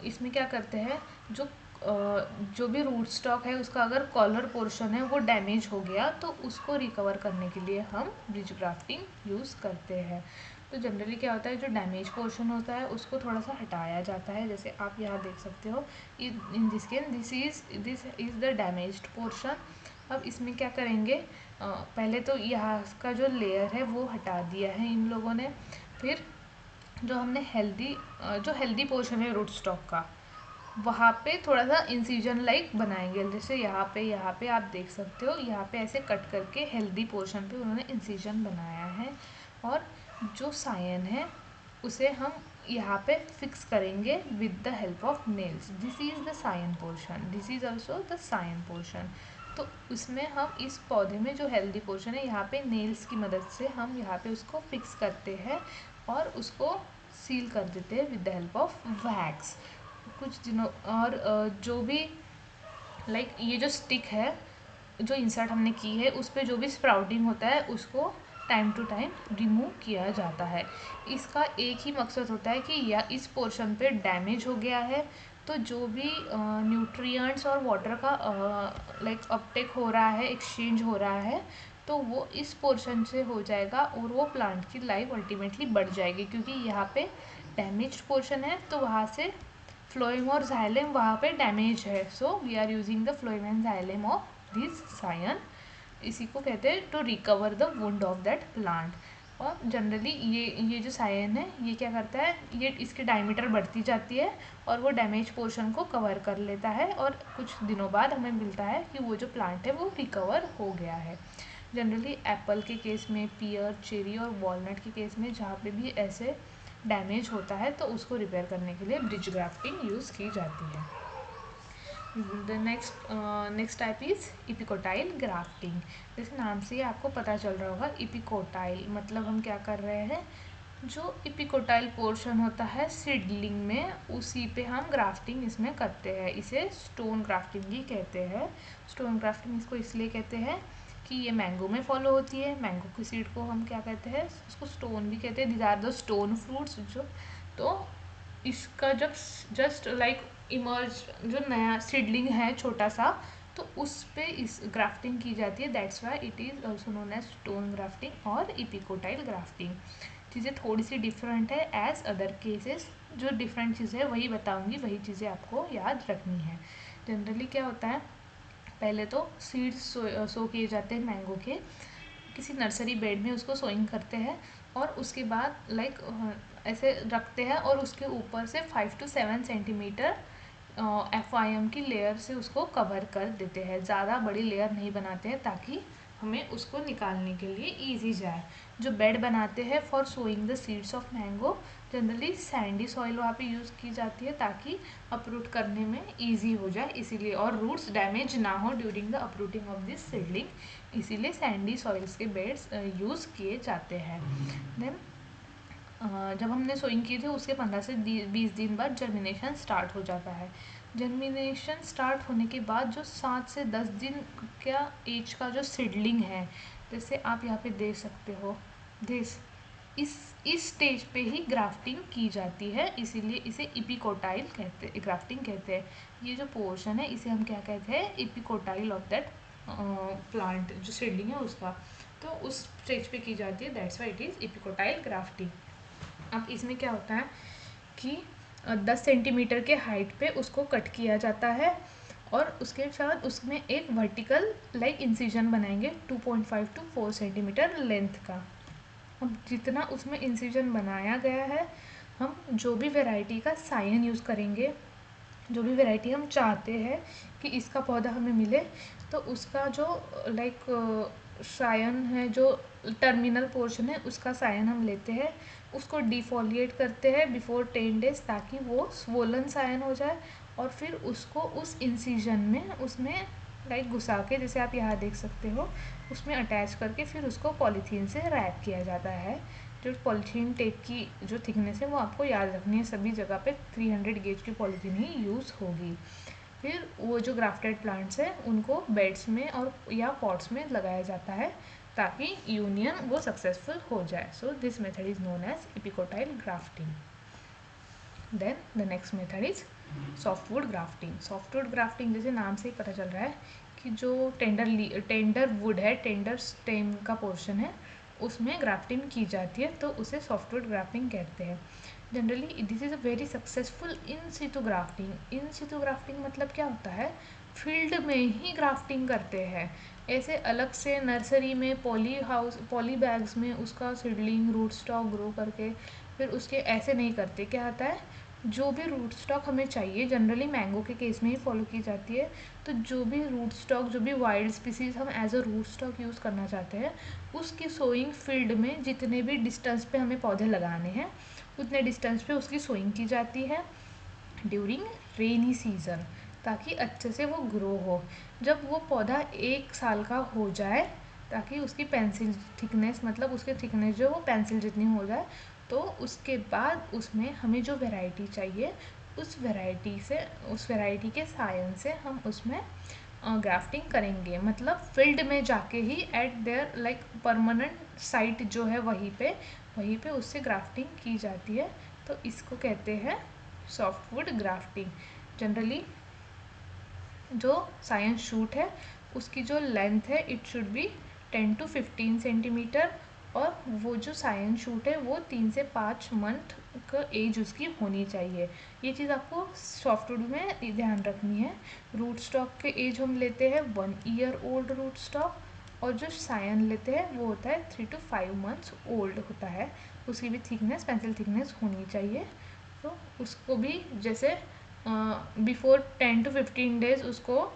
इसमें क्या करते हैं, जो भी रूट स्टॉक है उसका अगर कॉलर पोर्शन है वो डैमेज हो गया तो उसको रिकवर करने के लिए हम ब्रिज ग्राफ्टिंग यूज़ करते हैं। तो जनरली क्या होता है, जो डैमेज पोर्शन होता है उसको थोड़ा सा हटाया जाता है, जैसे आप यहाँ देख सकते हो in this case this is the damaged portion. अब इसमें क्या करेंगे, पहले तो यहाँ का जो लेयर है वो हटा दिया है इन लोगों ने। फिर जो हमने हेल्दी पोर्शन है रूट स्टॉक का, वहाँ पे थोड़ा सा इंसिजन लाइक बनाएंगे, जैसे यहाँ पे आप देख सकते हो, यहाँ पे ऐसे कट करके हेल्दी पोर्शन पे उन्होंने इंसिजन बनाया है। और जो साइन है उसे हम यहाँ पे फिक्स करेंगे with the help of nails. This is the scion portion, this is also the scion portion. तो उसमें हम इस पौधे में जो हेल्दी पोर्शन है यहाँ पे नेल्स की मदद से हम यहाँ पे उसको फिक्स करते हैं और उसको सील कर देते हैं with the help of wax. कुछ दिनों और जो भी लाइक ये जो स्टिक है जो इंसर्ट हमने की है उस पर जो भी स्प्राउटिंग होता है उसको टाइम टू टाइम रिमूव किया जाता है। इसका एक ही मकसद होता है कि या इस पोर्शन पे डैमेज हो गया है तो जो भी न्यूट्रिएंट्स और वाटर का लाइक अपटेक हो रहा है, एक्सचेंज हो रहा है, तो वो इस पोर्शन से हो जाएगा और वो प्लांट की लाइफ अल्टीमेटली बढ़ जाएगी, क्योंकि यहाँ पे डैमेज्ड पोर्शन है तो वहाँ से फ्लोएम और जाइलम वहाँ पे डैमेज है। So we are using the phloem and xylem of this scion, इसी को कहते हैं to recover the wound of that plant. और जनरली ये जो साइन है ये क्या करता है, ये इसकी डायमीटर बढ़ती जाती है और वो डैमेज पोर्शन को कवर कर लेता है और कुछ दिनों बाद हमें मिलता है कि वो जो प्लांट है वो रिकवर हो गया है। जनरली एप्पल के केस में, पीयर, चेरी और वॉलनट के केस में जहाँ पे भी ऐसे डैमेज होता है तो उसको रिपेयर करने के लिए ब्रिज ग्राफ्टिंग यूज़ की जाती है। The next type is epicotyl grafting. जैसे नाम से ही आपको पता चल रहा होगा, इपिकोटाइल मतलब हम क्या कर रहे हैं, जो इपिकोटाइल पोर्शन होता है सीडलिंग में उसी पे हम ग्राफ्टिंग इसमें करते हैं। इसे स्टोन ग्राफ्टिंग ही कहते हैं। स्टोन ग्राफ्टिंग इसको इसलिए कहते हैं कि ये मैंगो में फॉलो होती है। मैंगो की सीड को हम क्या कहते हैं, उसको स्टोन भी कहते हैं। These are the stone fruits. जो तो इसका जब जस्ट लाइक इमर्ज जो नया सीडलिंग है छोटा सा, तो उस पे इस ग्राफ्टिंग की जाती है। That's why it is also known as stone grafting और इपिकोटाइल ग्राफ्टिंग। चीज़ें थोड़ी सी डिफरेंट है एज अदर केसेस। जो डिफरेंट चीज़ें है वही बताऊंगी, वही चीज़ें आपको याद रखनी है। जनरली क्या होता है, पहले तो सीड्स सो किए जाते हैं मैंगो के, किसी नर्सरी बेड में उसको सोइंग करते हैं और उसके बाद लाइक ऐसे रखते हैं और उसके ऊपर से 5 to 7 सेंटीमीटर FIM की लेयर से उसको कवर कर देते हैं। ज़्यादा बड़ी लेयर नहीं बनाते हैं ताकि हमें उसको निकालने के लिए ईजी जाए। जो बेड बनाते हैं for sowing the seeds of mango, generally sandy soil वहाँ पे यूज़ की जाती है ताकि अपरूट करने में ईजी हो जाए, इसीलिए, और रूट्स डैमेज ना हो during the uprooting of this seedling, इसीलिए सैंडी सॉइल्स के बेड्स यूज़ किए जाते हैं। देन जब हमने सोइंग की थी उसके 15 से 20 दिन बाद जर्मिनेशन स्टार्ट हो जाता है। जर्मिनेशन स्टार्ट होने के बाद जो 7 से 10 दिन का एज का जो सीडलिंग है, जैसे आप यहाँ पे देख सकते हो, दिस इस स्टेज पे ही ग्राफ्टिंग की जाती है, इसीलिए इसे इपिकोटाइल ग्राफ्टिंग कहते हैं। ये जो पोर्शन है इसे हम क्या कहते हैं, इपिकोटाइल ऑफ दैट प्लांट, जो सीडलिंग है उसका। तो उस स्टेज पे की जाती है, that's why it is epicotyl grafting. अब इसमें क्या होता है कि 10 सेंटीमीटर के हाइट पे उसको कट किया जाता है और उसके बाद उसमें एक वर्टिकल लाइक इंसिजन बनाएंगे 2.5 to 4 सेंटीमीटर लेंथ का। अब जितना उसमें इंसिजन बनाया गया है, हम जो भी वैरायटी का सायन यूज़ करेंगे, जो भी वैरायटी हम चाहते हैं कि इसका पौधा हमें मिले, तो उसका जो लाइक सायन है, जो टर्मिनल पोर्शन है, उसका सायन हम लेते हैं, उसको डिफोलिएट करते हैं बिफोर 10 डेज ताकि वो स्वोलन सायन हो जाए, और फिर उसको उस इंसिजन में उसमें लाइक घुसा के, जैसे आप यहाँ देख सकते हो, उसमें अटैच करके फिर उसको पॉलीथीन से रैप किया जाता है। जो पॉलीथीन टेप की जो थिकनेस है वो आपको याद रखनी है, सभी जगह पे 300 गेज की पॉलीथीन ही यूज़ होगी। फिर वो जो ग्राफ्टेड प्लांट्स हैं उनको बेड्स में और या पॉट्स में लगाया जाता है ताकि यूनियन वो सक्सेसफुल हो जाए। So this method is known as epicotyl grafting. Then the next method is softwood grafting. Softwood grafting जैसे नाम से ही पता चल रहा है कि जो टेंडर वुड है, टेंडर स्टेम का पोर्शन है, उसमें ग्राफ्टिंग की जाती है, तो उसे सॉफ्टवुड ग्राफ्टिंग कहते हैं। Generally this is a very successful in situ grafting. In situ grafting मतलब क्या होता है, फील्ड में ही ग्राफ्टिंग करते हैं। ऐसे अलग से नर्सरी में पॉली बैग्स में उसका सीडलिंग रूट स्टॉक ग्रो करके फिर उसके ऐसे नहीं करते। क्या होता है, जो भी रूट स्टॉक हमें चाहिए, जनरली मैंगो के केस में ही फॉलो की जाती है, तो जो भी रूट स्टॉक, जो भी वाइल्ड स्पीसीज हम as a root stock use करना चाहते हैं, उसकी सोइंग फील्ड में जितने भी डिस्टेंस पे हमें पौधे लगाने हैं उतने डिस्टेंस पे उसकी सोइंग की जाती है ड्यूरिंग रेनी सीजन, ताकि अच्छे से वो ग्रो हो। जब वो पौधा 1 साल का हो जाए, ताकि उसकी पेंसिल थिकनेस, मतलब उसकी थिकनेस जो वो पेंसिल जितनी हो जाए, तो उसके बाद उसमें हमें जो वैरायटी चाहिए उस वैरायटी के सायन से हम उसमें ग्राफ्टिंग करेंगे। मतलब फील्ड में जाके ही at there like permanent site जो है वहीं पे उससे ग्राफ्टिंग की जाती है। तो इसको कहते हैं सॉफ्टवुड ग्राफ्टिंग। जनरली जो सायन शूट है उसकी जो लेंथ है it should B 10 to 15 centimetre, और वो जो सायन शूट है वो 3 से 5 मंथ का एज उसकी होनी चाहिए। ये चीज़ आपको सॉफ्टवुड में ध्यान रखनी है। रूट स्टॉक के एज हम लेते हैं 1 ईयर ओल्ड रूट स्टॉक, और जो सायन लेते हैं वो होता है 3 to 5 मंथ्स ओल्ड होता है। उसकी भी थिकनेस पेंसिल थिकनेस होनी चाहिए। तो उसको भी जैसे बिफोर 10 to 15 डेज उसको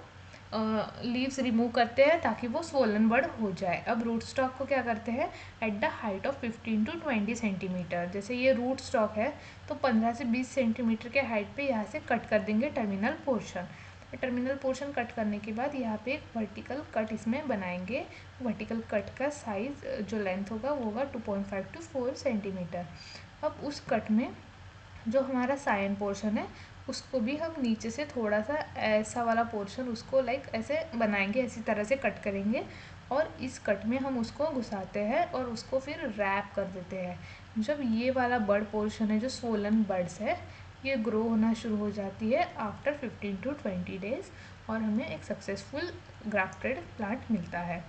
लीव्स रिमूव करते हैं ताकि वो स्वोलन बर्ड हो जाए। अब रूट स्टॉक को क्या करते हैं, at the height of 15 to 20 centimetre, जैसे ये रूट स्टॉक है तो 15 से 20 सेंटीमीटर के हाइट पे यहाँ से कट कर देंगे terminal portion. Terminal portion cut करने के बाद यहाँ पे एक वर्टिकल कट इसमें बनाएंगे। वर्टिकल कट का साइज जो लेंथ होगा वो होगा 2.5 to 4 सेंटीमीटर। अब उस कट में जो हमारा सायन पोर्शन है उसको भी हम नीचे से थोड़ा सा ऐसा वाला पोर्शन उसको लाइक ऐसे बनाएंगे, ऐसी तरह से कट करेंगे, और इस कट में हम उसको घुसाते हैं और उसको फिर रैप कर देते हैं। जब ये वाला बर्ड पोर्शन है जो स्वोलन बर्ड्स है, ये ग्रो होना शुरू हो जाती है आफ्टर 15 to 20 डेज, और हमें एक सक्सेसफुल ग्राफ्टेड प्लांट मिलता है।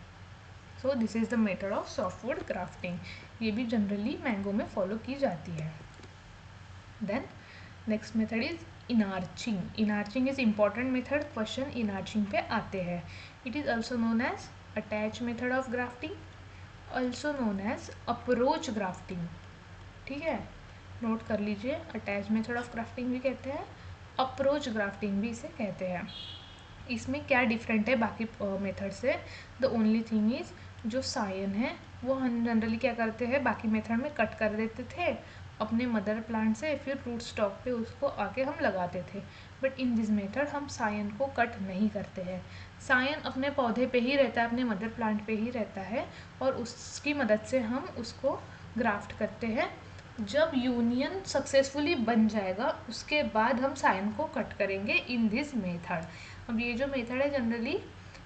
So this is the method of softwood grafting. ये भी जनरली मैंगो में फॉलो की जाती है। Then next method is inarching. Inarching is important method, question inarching पे आते हैं। It is also known as attach method of grafting, also known as approach grafting. ठीक है, नोट कर लीजिए, अटैच मेथड ऑफ ग्राफ्टिंग भी कहते हैं, अप्रोच ग्राफ्टिंग भी इसे कहते हैं। इसमें क्या डिफरेंट है बाकी मेथड से, द ओनली थिंग इज जो सायन है वो हम जनरली क्या करते हैं, बाकी मेथड में कट कर देते थे अपने मदर प्लांट से, फिर रूट स्टॉक पे उसको आके हम लगाते थे। बट इन दिस मेथड हम सायन को कट नहीं करते हैं। सायन अपने पौधे पे ही रहता है, अपने मदर प्लांट पे ही रहता है, और उसकी मदद से हम उसको ग्राफ्ट करते हैं। जब यूनियन सक्सेसफुली बन जाएगा उसके बाद हम सायन को कट करेंगे इन दिस मेथड। अब ये जो मेथड है जनरली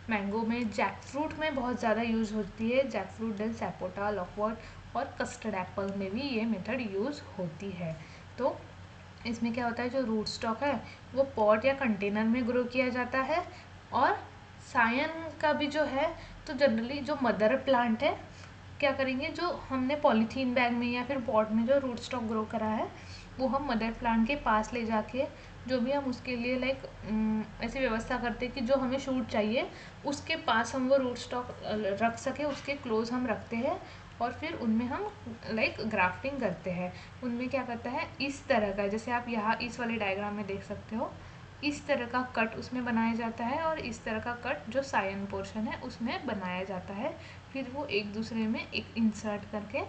मैंगो में, जैक फ्रूट में बहुत ज़्यादा यूज़ होती है, जैक फ्रूट, देन सपोटा, लॉकवर्ट और कस्टर्ड एप्पल में भी ये मेथड यूज़ होती है। तो इसमें क्या होता है, जो रूट स्टॉक है वो पॉट या कंटेनर में ग्रो किया जाता है, और सायन का भी जो है, तो जनरली जो मदर प्लांट है क्या करेंगे, जो हमने पॉलीथीन बैग में या फिर पॉट में जो रूट स्टॉक ग्रो करा है वो हम मदर प्लांट के पास ले जाके, जो भी हम उसके लिए ऐसी व्यवस्था करते हैं कि जो हमें शूट चाहिए उसके पास हम वो रूट स्टॉक रख सके, उसके क्लोज हम रखते हैं और फिर उनमें हम ग्राफ्टिंग करते हैं। उनमें क्या करता है, इस तरह का, जैसे आप यहाँ इस वाले डायग्राम में देख सकते हो, इस तरह का कट उसमें बनाया जाता है और इस तरह का कट जो सायन पोर्शन है उसमें बनाया जाता है। फिर वो एक दूसरे में एक इंसर्ट करके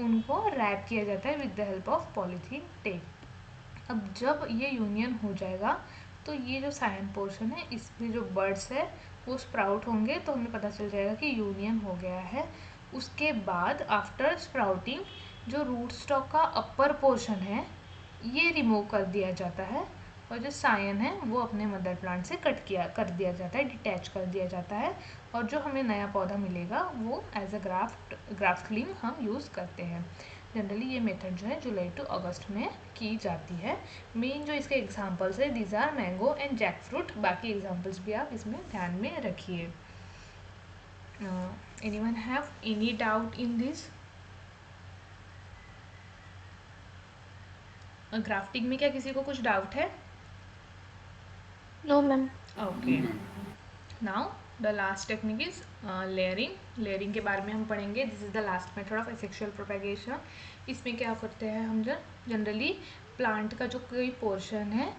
उनको रैप किया जाता है with the help of polythene tape. अब जब ये यूनियन हो जाएगा तो ये जो सायन पोर्शन है इसमें जो बर्ड्स है वो स्प्राउट होंगे, तो हमें पता चल जाएगा कि यूनियन हो गया है। उसके बाद आफ्टर स्प्राउटिंग जो रूट स्टॉक का अपर पोर्शन है ये रिमूव कर दिया जाता है और जो सायन है वो अपने मदर प्लांट से कट किया कर दिया जाता है, डिटैच कर दिया जाता है और जो हमें नया पौधा मिलेगा वो एज अ ग्राफ्टलिंग हम यूज़ करते हैं। जनरली ये मेथड जो है जुलाई टू अगस्त में की जाती है। मेन जो इसके एग्जांपल्स है these are mango and jackfruit, बाकी एग्जांपल्स भी आप इसमें ध्यान में रखिए। Anyone have any doubt in this? Grafting में क्या किसी को कुछ डाउट है? No, ma'am. Okay, now the last technique is layering. Layering के बारे में हम पढ़ेंगे। This is the last method of asexual propagation. इसमें क्या करते हैं हम, जनरली प्लांट का जो कोई पोर्शन है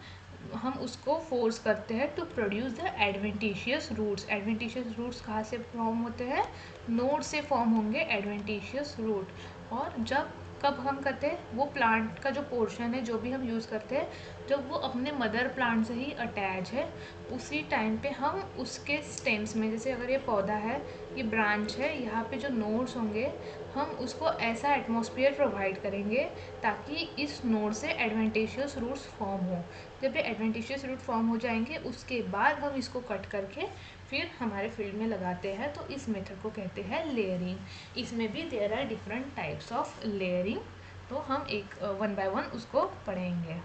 हम उसको फोर्स करते हैं to produce the adventitious roots. Adventitious roots कहाँ से फॉर्म होते हैं? नोड से फॉर्म होंगे एडवेंटिशियस रूट। और जब कब हम करते हैं, वो प्लांट का जो पोर्शन है जो भी हम यूज़ करते हैं जब वो अपने मदर प्लांट से ही अटैच है उसी टाइम पे हम उसके स्टेम्स में, जैसे अगर ये पौधा है, ये ब्रांच है, यहाँ पे जो नोड्स होंगे हम उसको ऐसा एटमॉस्फेयर प्रोवाइड करेंगे ताकि इस नोड से एडवेंटिशियस रूट्स फॉर्म हो। जब ये एडवेंटिशियस रूट फॉर्म हो जाएंगे उसके बाद हम इसको कट करके फिर हमारे फील्ड में लगाते हैं, तो इस मेथड को कहते हैं लेयरिंग। इसमें भी there are different types of layering, तो हम एक वन बाय वन उसको पढ़ेंगे।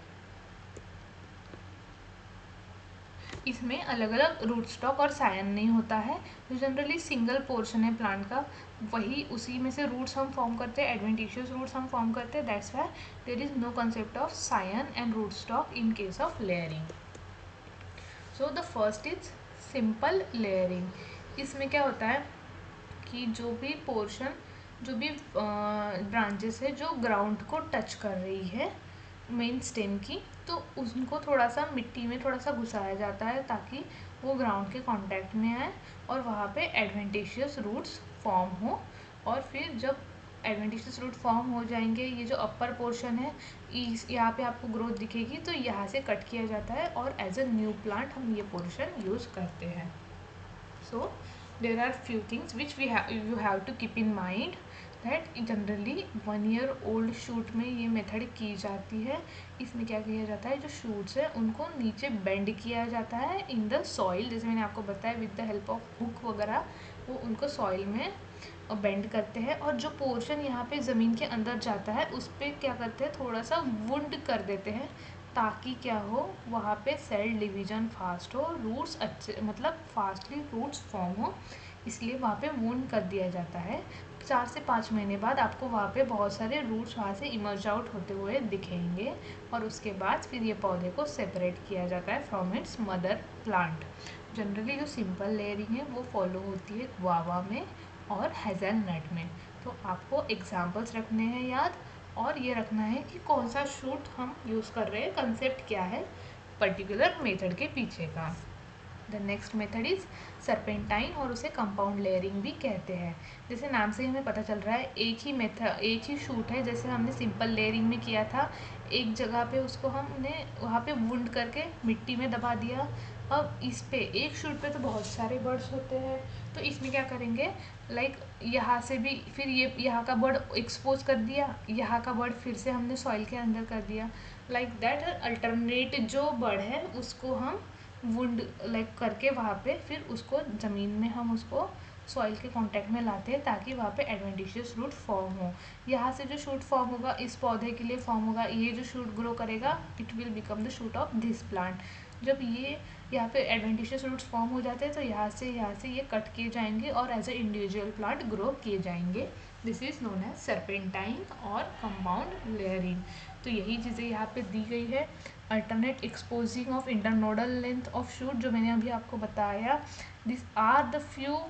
इसमें अलग अलग रूट स्टॉक और सायन नहीं होता है, जो जनरली सिंगल पोर्शन है प्लांट का वही उसी में से रूट्स हम फॉर्म करते हैं, एडवेंटिशियस रूट्स हम फॉर्म करते हैं। That's why there is no concept of scion and root stock in case of layering. So the first is simple layering. इसमें क्या होता है कि जो भी पोर्शन, जो भी ब्रांचेस है जो ग्राउंड को टच कर रही है मेन स्टेम की, तो उनको थोड़ा सा मिट्टी में थोड़ा सा घुसाया जाता है ताकि वो ग्राउंड के कांटेक्ट में आए और वहाँ पे एडवेंटिशियस रूट्स फॉर्म हो। और फिर जब एडवेंटिशियस रूट फॉर्म हो जाएंगे, ये जो अपर पोर्शन है यहाँ पे आपको ग्रोथ दिखेगी, तो यहाँ से कट किया जाता है और एज अ न्यू प्लांट हम ये पोर्शन यूज़ करते हैं। सो there are few things which you have to keep in mind that generally 1 year old shoot में ये मेथड की जाती है। इसमें क्या किया जाता है, जो शूट्स है उनको नीचे बेंड किया जाता है इन द सॉइल, जैसे मैंने आपको बताया with the help of hook वगैरह वो उनको सॉइल में बेंड करते हैं। और जो पोर्शन यहाँ पे ज़मीन के अंदर जाता है उस पर क्या करते हैं, थोड़ा सा वुंड कर देते हैं ताकि क्या हो, वहाँ पे सेल डिवीजन फास्ट हो, रूट्स अच्छे मतलब फास्टली रूट्स फॉर्म हो, इसलिए वहाँ पे वुंड कर दिया जाता है। 4 से 5 महीने बाद आपको वहाँ पे बहुत सारे रूट्स वहाँ से इमर्ज आउट होते हुए दिखेंगे और उसके बाद फिर ये पौधे को सेपरेट किया जाता है from its mother plant. Generally जो सिंपल लेयरिंग है वो फॉलो होती है गुआवा में और हेज़लनट में। तो आपको एग्जाम्पल्स रखने हैं याद और ये रखना है कि कौन सा शूट हम यूज़ कर रहे हैं, कंसेप्ट क्या है पर्टिकुलर मेथड के पीछे का। The next method is serpentine और उसे कंपाउंड लेयरिंग भी कहते हैं। जैसे नाम से हमें पता चल रहा है एक ही शूट है, जैसे हमने सिंपल लेयरिंग में किया था, एक जगह पे उसको हमने वहाँ पे वुंड करके मिट्टी में दबा दिया। अब इस पे एक शूट पे तो बहुत सारे बर्ड्स होते हैं, तो इसमें क्या करेंगे, यहाँ से भी फिर ये यहाँ का बर्ड एक्सपोज कर दिया, यहाँ का बर्ड फिर से हमने सॉइल के अंदर कर दिया, लाइक दैट अल्टरनेट जो बर्ड है उसको हम वुंड करके वहाँ पे फिर उसको ज़मीन में हम उसको सॉइल के कांटेक्ट में लाते हैं ताकि वहाँ पे एडवेंटिशियस रूट फॉर्म हो। यहाँ से जो शूट फॉर्म होगा इस पौधे के लिए फॉर्म होगा, ये जो शूट ग्रो करेगा it will become the shoot of this plant. जब ये यहाँ पे एडवेंटिशियस रूट्स फॉर्म हो जाते हैं, तो यहाँ से ये कट किए जाएंगे और as a individual plant grow किए जाएंगे। This is known as serpentine और कंपाउंड लेयरिंग। तो यही चीज़ें यहाँ पे दी गई है। Alternate exposing of internodal length of shoot, जो मैंने अभी आपको बताया। This are the few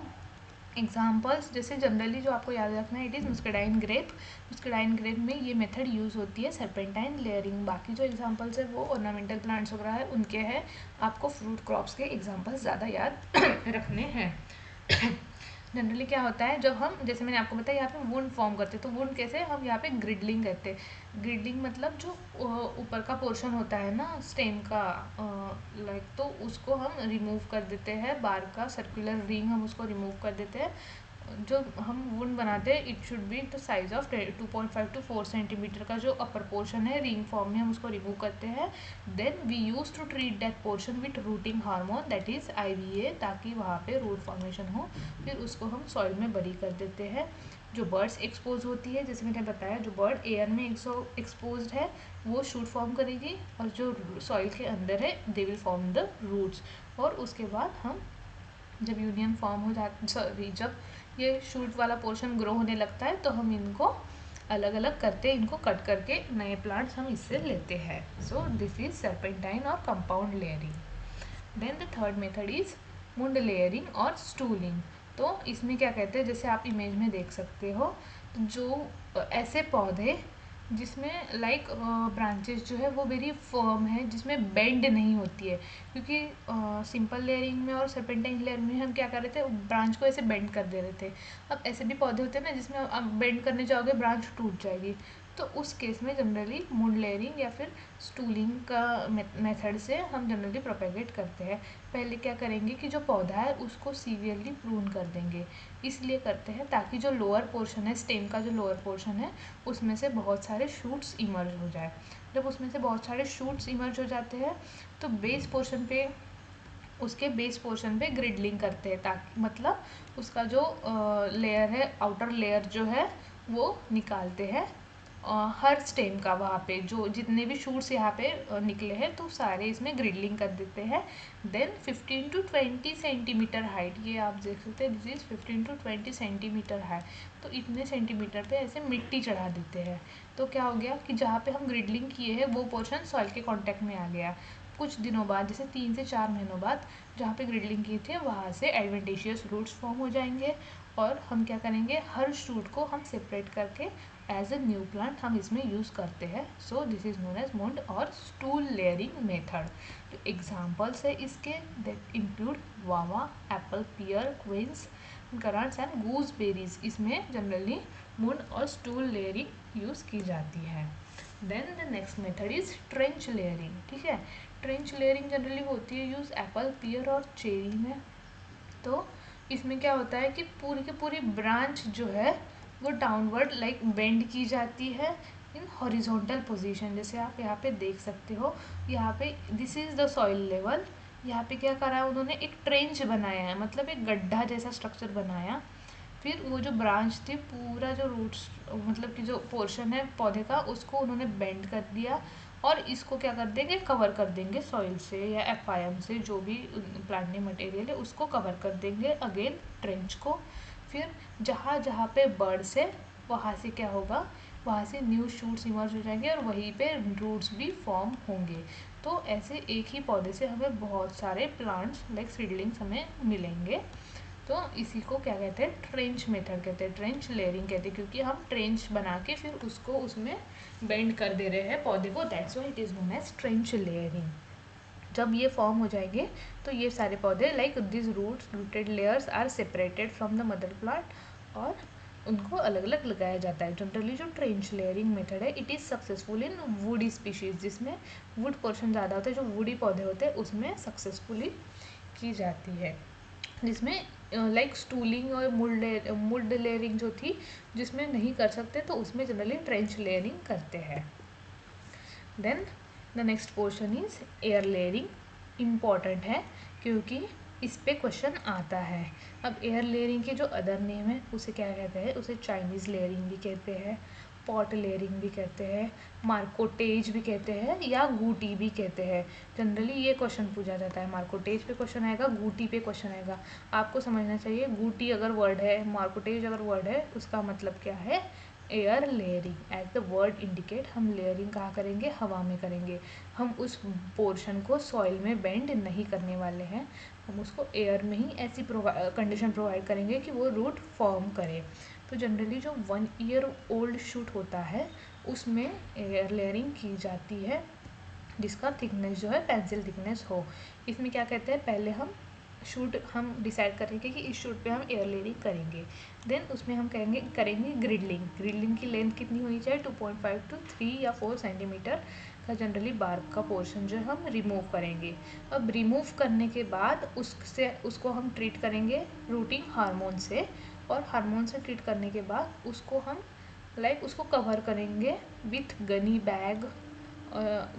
examples. जैसे जनरली जो आपको याद रखना है, it is muscadine grape. Muscadine grape में ये मेथड यूज़ होती है, सर्पेंटाइन लेयरिंग। बाकी जो एग्जाम्पल्स है वो ऑर्नामेंटल प्लांट्स वगैरह है उनके हैं। आपको फ्रूट क्रॉप्स के एग्जाम्पल्स ज़्यादा याद रखने हैं। जनरली क्या होता है, जब हम, जैसे मैंने आपको बताया, यहाँ पे वुंड फॉर्म करते हैं, तो वुंड कैसे, हम यहाँ पे ग्रिडलिंग कहते हैं। ग्रिडलिंग मतलब जो ऊपर का पोर्शन होता है ना स्टेम का, लाइक, तो उसको हम रिमूव कर देते हैं, बार का सर्कुलर रिंग हम उसको रिमूव कर देते हैं। जो हम वुंड बनाते हैं, it should be the size of 2.5 to 4 centimetre का जो अपर पोर्शन है रिंग फॉर्म में, हम उसको रिमूव करते हैं। Then we use to treat that portion with rooting hormone, that is IVA, ताकि वहाँ पे रूट फॉर्मेशन हो। फिर उसको हम सॉइल में बरी कर देते हैं। जो बर्ड्स एक्सपोज होती है, जैसे मैंने बताया, जो बर्ड एयर में एक्सपोज है वो शूट फॉर्म करेगी, और जो सॉइल के अंदर है they will form the roots. और उसके बाद हम जब यूनियन फॉर्म हो जाता, सॉरी, जब ये शूट वाला पोर्शन ग्रो होने लगता है, तो हम इनको अलग अलग करते हैं, इनको कट करके नए प्लांट्स हम इससे लेते हैं। सो दिस इज सर्पेंटाइन और compound layering. Then the third method is mound layering और स्टूलिंग। तो इसमें क्या कहते हैं, जैसे आप इमेज में देख सकते हो, जो ऐसे पौधे जिसमें लाइक ब्रांचेस जो है वो वेरी फर्म है, जिसमें बेंड नहीं होती है। क्योंकि सिंपल लेयरिंग में और सर्पेंटाइन लेयर में हम क्या कर रहे थे, ब्रांच को ऐसे बेंड कर दे रहे थे। अब ऐसे भी पौधे होते हैं ना जिसमें आप बेंड करने जाओगे ब्रांच टूट जाएगी। तो उस केस में जनरली मुंड लेयरिंग या फिर स्टूलिंग का मेथड से हम जनरली प्रोपेगेट करते हैं। पहले क्या करेंगे कि जो पौधा है उसको सीवियरली प्रून कर देंगे। इसलिए करते हैं ताकि जो लोअर पोर्शन है, स्टेम का जो लोअर पोर्शन है, उसमें से बहुत सारे शूट्स इमर्ज हो जाए। जब उसमें से बहुत सारे शूट्स इमर्ज हो जाते हैं, तो बेस पोर्शन पे, उसके बेस पोर्शन पे ग्रिडलिंग करते हैं, ताकि मतलब उसका जो लेयर है, आउटर लेयर जो है वो निकालते हैं हर स्टेम का। वहाँ पे जो जितने भी शूट्स यहाँ पे निकले हैं, तो सारे इसमें ग्रिडलिंग कर देते हैं। देन 15 to 20 सेंटीमीटर हाइट, ये आप देख सकते हैं, this is 15 to 20 centimetre height. तो इतने सेंटीमीटर पे ऐसे मिट्टी चढ़ा देते हैं। तो क्या हो गया कि जहाँ पे हम ग्रिडलिंग किए हैं वो पोर्शन सॉइल के कॉन्टेक्ट में आ गया। कुछ दिनों बाद, जैसे 3 से 4 महीनों बाद, जहाँ पे ग्रिडलिंग की थी वहाँ से एडवेंटिशियस रूट्स फॉर्म हो जाएंगे। और हम क्या करेंगे, हर शूट को हम सेपरेट करके एज ए न्यू प्लांट हम इसमें यूज़ करते हैं। So this is known as mound और स्टूल लेयरिंग मेथड। जो एग्जाम्पल्स है इसके, that include guava, apple, pear, quinces, currants and gooseberries. इसमें जनरली मुंड और स्टूल लेयरिंग यूज़ की जाती है। Then the next method is trench layering. ठीक है, ट्रेंच लेयरिंग जनरली होती है यूज़ एप्पल, पियर और चेरी में। तो इसमें क्या होता है कि पूरी की पूरी ब्रांच जो है वो डाउनवर्ड लाइक बेंड की जाती है इन हॉरिजॉन्टल पोजीशन। जैसे आप यहाँ पे देख सकते हो, यहाँ पे this is the soil level. यहाँ पे क्या करा है उन्होंने, एक ट्रेंच बनाया है, मतलब एक गड्ढा जैसा स्ट्रक्चर बनाया। फिर वो जो ब्रांच थी, पूरा जो रूट्स, मतलब कि जो पोर्शन है पौधे का, उसको उन्होंने बेंड कर दिया। और इसको क्या कर देंगे, कवर कर देंगे सॉइल से या FIM से, जो भी प्लांटिंग मटेरियल है उसको कवर कर देंगे अगेन ट्रेंच को। फिर जहाँ जहाँ पे बर्ड्स है वहाँ से क्या होगा, वहाँ से न्यू शूट्स इमर्ज हो जाएंगे और वहीं पे रूट्स भी फॉर्म होंगे। तो ऐसे एक ही पौधे से हमें बहुत सारे प्लांट्स लाइक सीडलिंग्स हमें मिलेंगे। तो इसी को क्या कहते हैं, ट्रेंच मेथड कहते हैं, ट्रेंच लेयरिंग कहते हैं, क्योंकि हम ट्रेंच बना के फिर उसको उसमें बेंड कर दे रहे हैं पौधे को, that's why it is known as trench layering. जब ये फॉर्म हो जाएंगे तो ये सारे पौधे like this rooted layers are separated from the mother plant और उनको अलग अलग लगाया जाता है। जनरली जो ट्रेंच लेयरिंग मेथड है, it is successful in woody species, जिसमें वुड पोर्शन ज़्यादा होता है, जो वुडी पौधे होते हैं उसमें सक्सेसफुली की जाती है। जिसमें लाइक स्टूलिंग और मुड लेयरिंग जो थी, जिसमें नहीं कर सकते, तो उसमें जनरली ट्रेंच लेयरिंग करते हैं। Then the next portion is air layering. Important है क्योंकि इस पे क्वेश्चन आता है। अब एयर लेयरिंग के जो अदर नेम है उसे क्या कहते हैं, उसे चाइनीज़ लेयरिंग भी कहते हैं, स्पॉट लेयरिंग भी कहते हैं, मार्कोटेज भी कहते हैं, या गूटी भी कहते हैं। जनरली ये क्वेश्चन पूछा जाता है, मार्कोटेज पे क्वेश्चन आएगा, गूटी पे क्वेश्चन आएगा। आपको समझना चाहिए गूटी अगर वर्ड है, मार्कोटेज अगर वर्ड है, उसका मतलब क्या है, air layering. As the word indicate, हम लेयरिंग कहाँ करेंगे, हवा में करेंगे। हम उस पोर्शन को सॉइल में बेंड नहीं करने वाले हैं, हम उसको एयर में ही ऐसी कंडीशन प्रोवाइड करेंगे कि वो रूट फॉर्म करे। तो जनरली जो 1 ईयर ओल्ड शूट होता है उसमें एयर लेयरिंग की जाती है, जिसका थिकनेस जो है पेंसिल थिकनेस हो। इसमें क्या कहते हैं, पहले हम डिसाइड करेंगे कि इस शूट पे हम एयर लेयरिंग करेंगे। देन उसमें हम करेंगे ग्रिडलिंग। ग्रिडलिंग की लेंथ कितनी होनी चाहिए, 2.5 to 3 या 4 सेंटीमीटर का जनरली बार्क का पोर्शन जो हम रिमूव करेंगे। अब रिमूव करने के बाद उसको हम ट्रीट करेंगे रूटिंग हार्मोन से, और हार्मोन से ट्रीट करने के बाद उसको हम उसको कवर करेंगे विथ गनी बैग,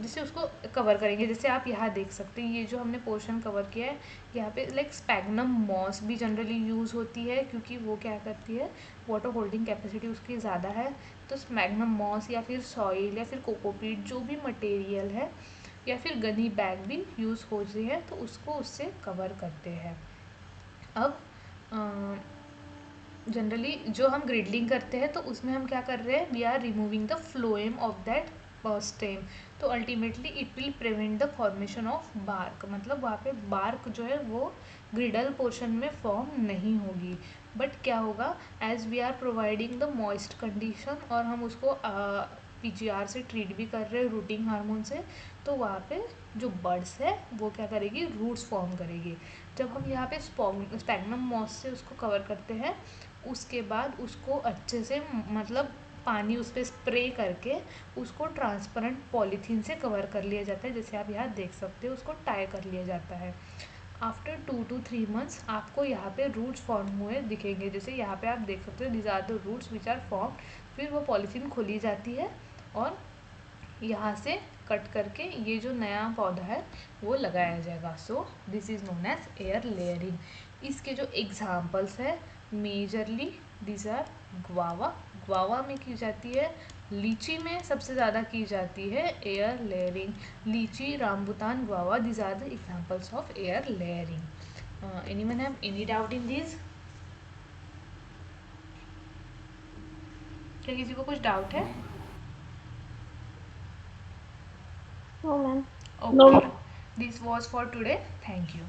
जिससे उसको कवर करेंगे। जैसे आप यहाँ देख सकते हैं, ये जो हमने पोर्शन कवर किया है, यहाँ पे स्पैग्नम मॉस भी जनरली यूज़ होती है, क्योंकि वो क्या करती है, वाटर होल्डिंग कैपेसिटी उसकी ज़्यादा है। तो स्पैग्नम मॉस या फिर सॉइल या फिर कोकोपीट जो भी मटेरियल है, या फिर गनी बैग भी यूज़ होती है, तो उसको उससे कवर करते हैं। अब जनरली जो हम ग्रिडलिंग करते हैं तो उसमें हम क्या कर रहे हैं, we are removing the phloem of that stem. तो ultimately it will prevent the formation of bark, मतलब वहाँ पे बार्क जो है वो ग्रिडल पोर्शन में फॉर्म नहीं होगी। बट क्या होगा, as we are providing the moist condition, और हम उसको पीजीआर से ट्रीट भी कर रहे हैं रूटिंग हार्मोन से, तो वहाँ पे जो बर्ड्स है वो क्या करेगी, रूट्स फॉर्म करेगी। जब हम यहाँ पे स्पैग्नम मॉस से उसको कवर करते हैं, उसके बाद उसको अच्छे से मतलब पानी उस पर स्प्रे करके उसको ट्रांसपेरेंट पॉलीथीन से कवर कर लिया जाता है। जैसे आप यहाँ देख सकते हो, उसको टाई कर लिया जाता है। आफ्टर 2 to 3 months आपको यहाँ पे रूट्स फॉर्म हुए दिखेंगे। जैसे यहाँ पे आप देख सकते हो, these are the roots which are form. फिर वो पॉलीथीन खोली जाती है और यहाँ से कट करके ये जो नया पौधा है वो लगाया जाएगा। So this is known as air layering. इसके जो एग्जाम्पल्स है, majorly this are guava, guava में की जाती है, लीची में सबसे ज़्यादा की जाती है air layering. Lychee, rambutan, guava, this are the examples of air layering. Anyone have any doubt in this? क्या किसी को कुछ डाउट है? No, ma'am. Okay, this was for today. Thank you.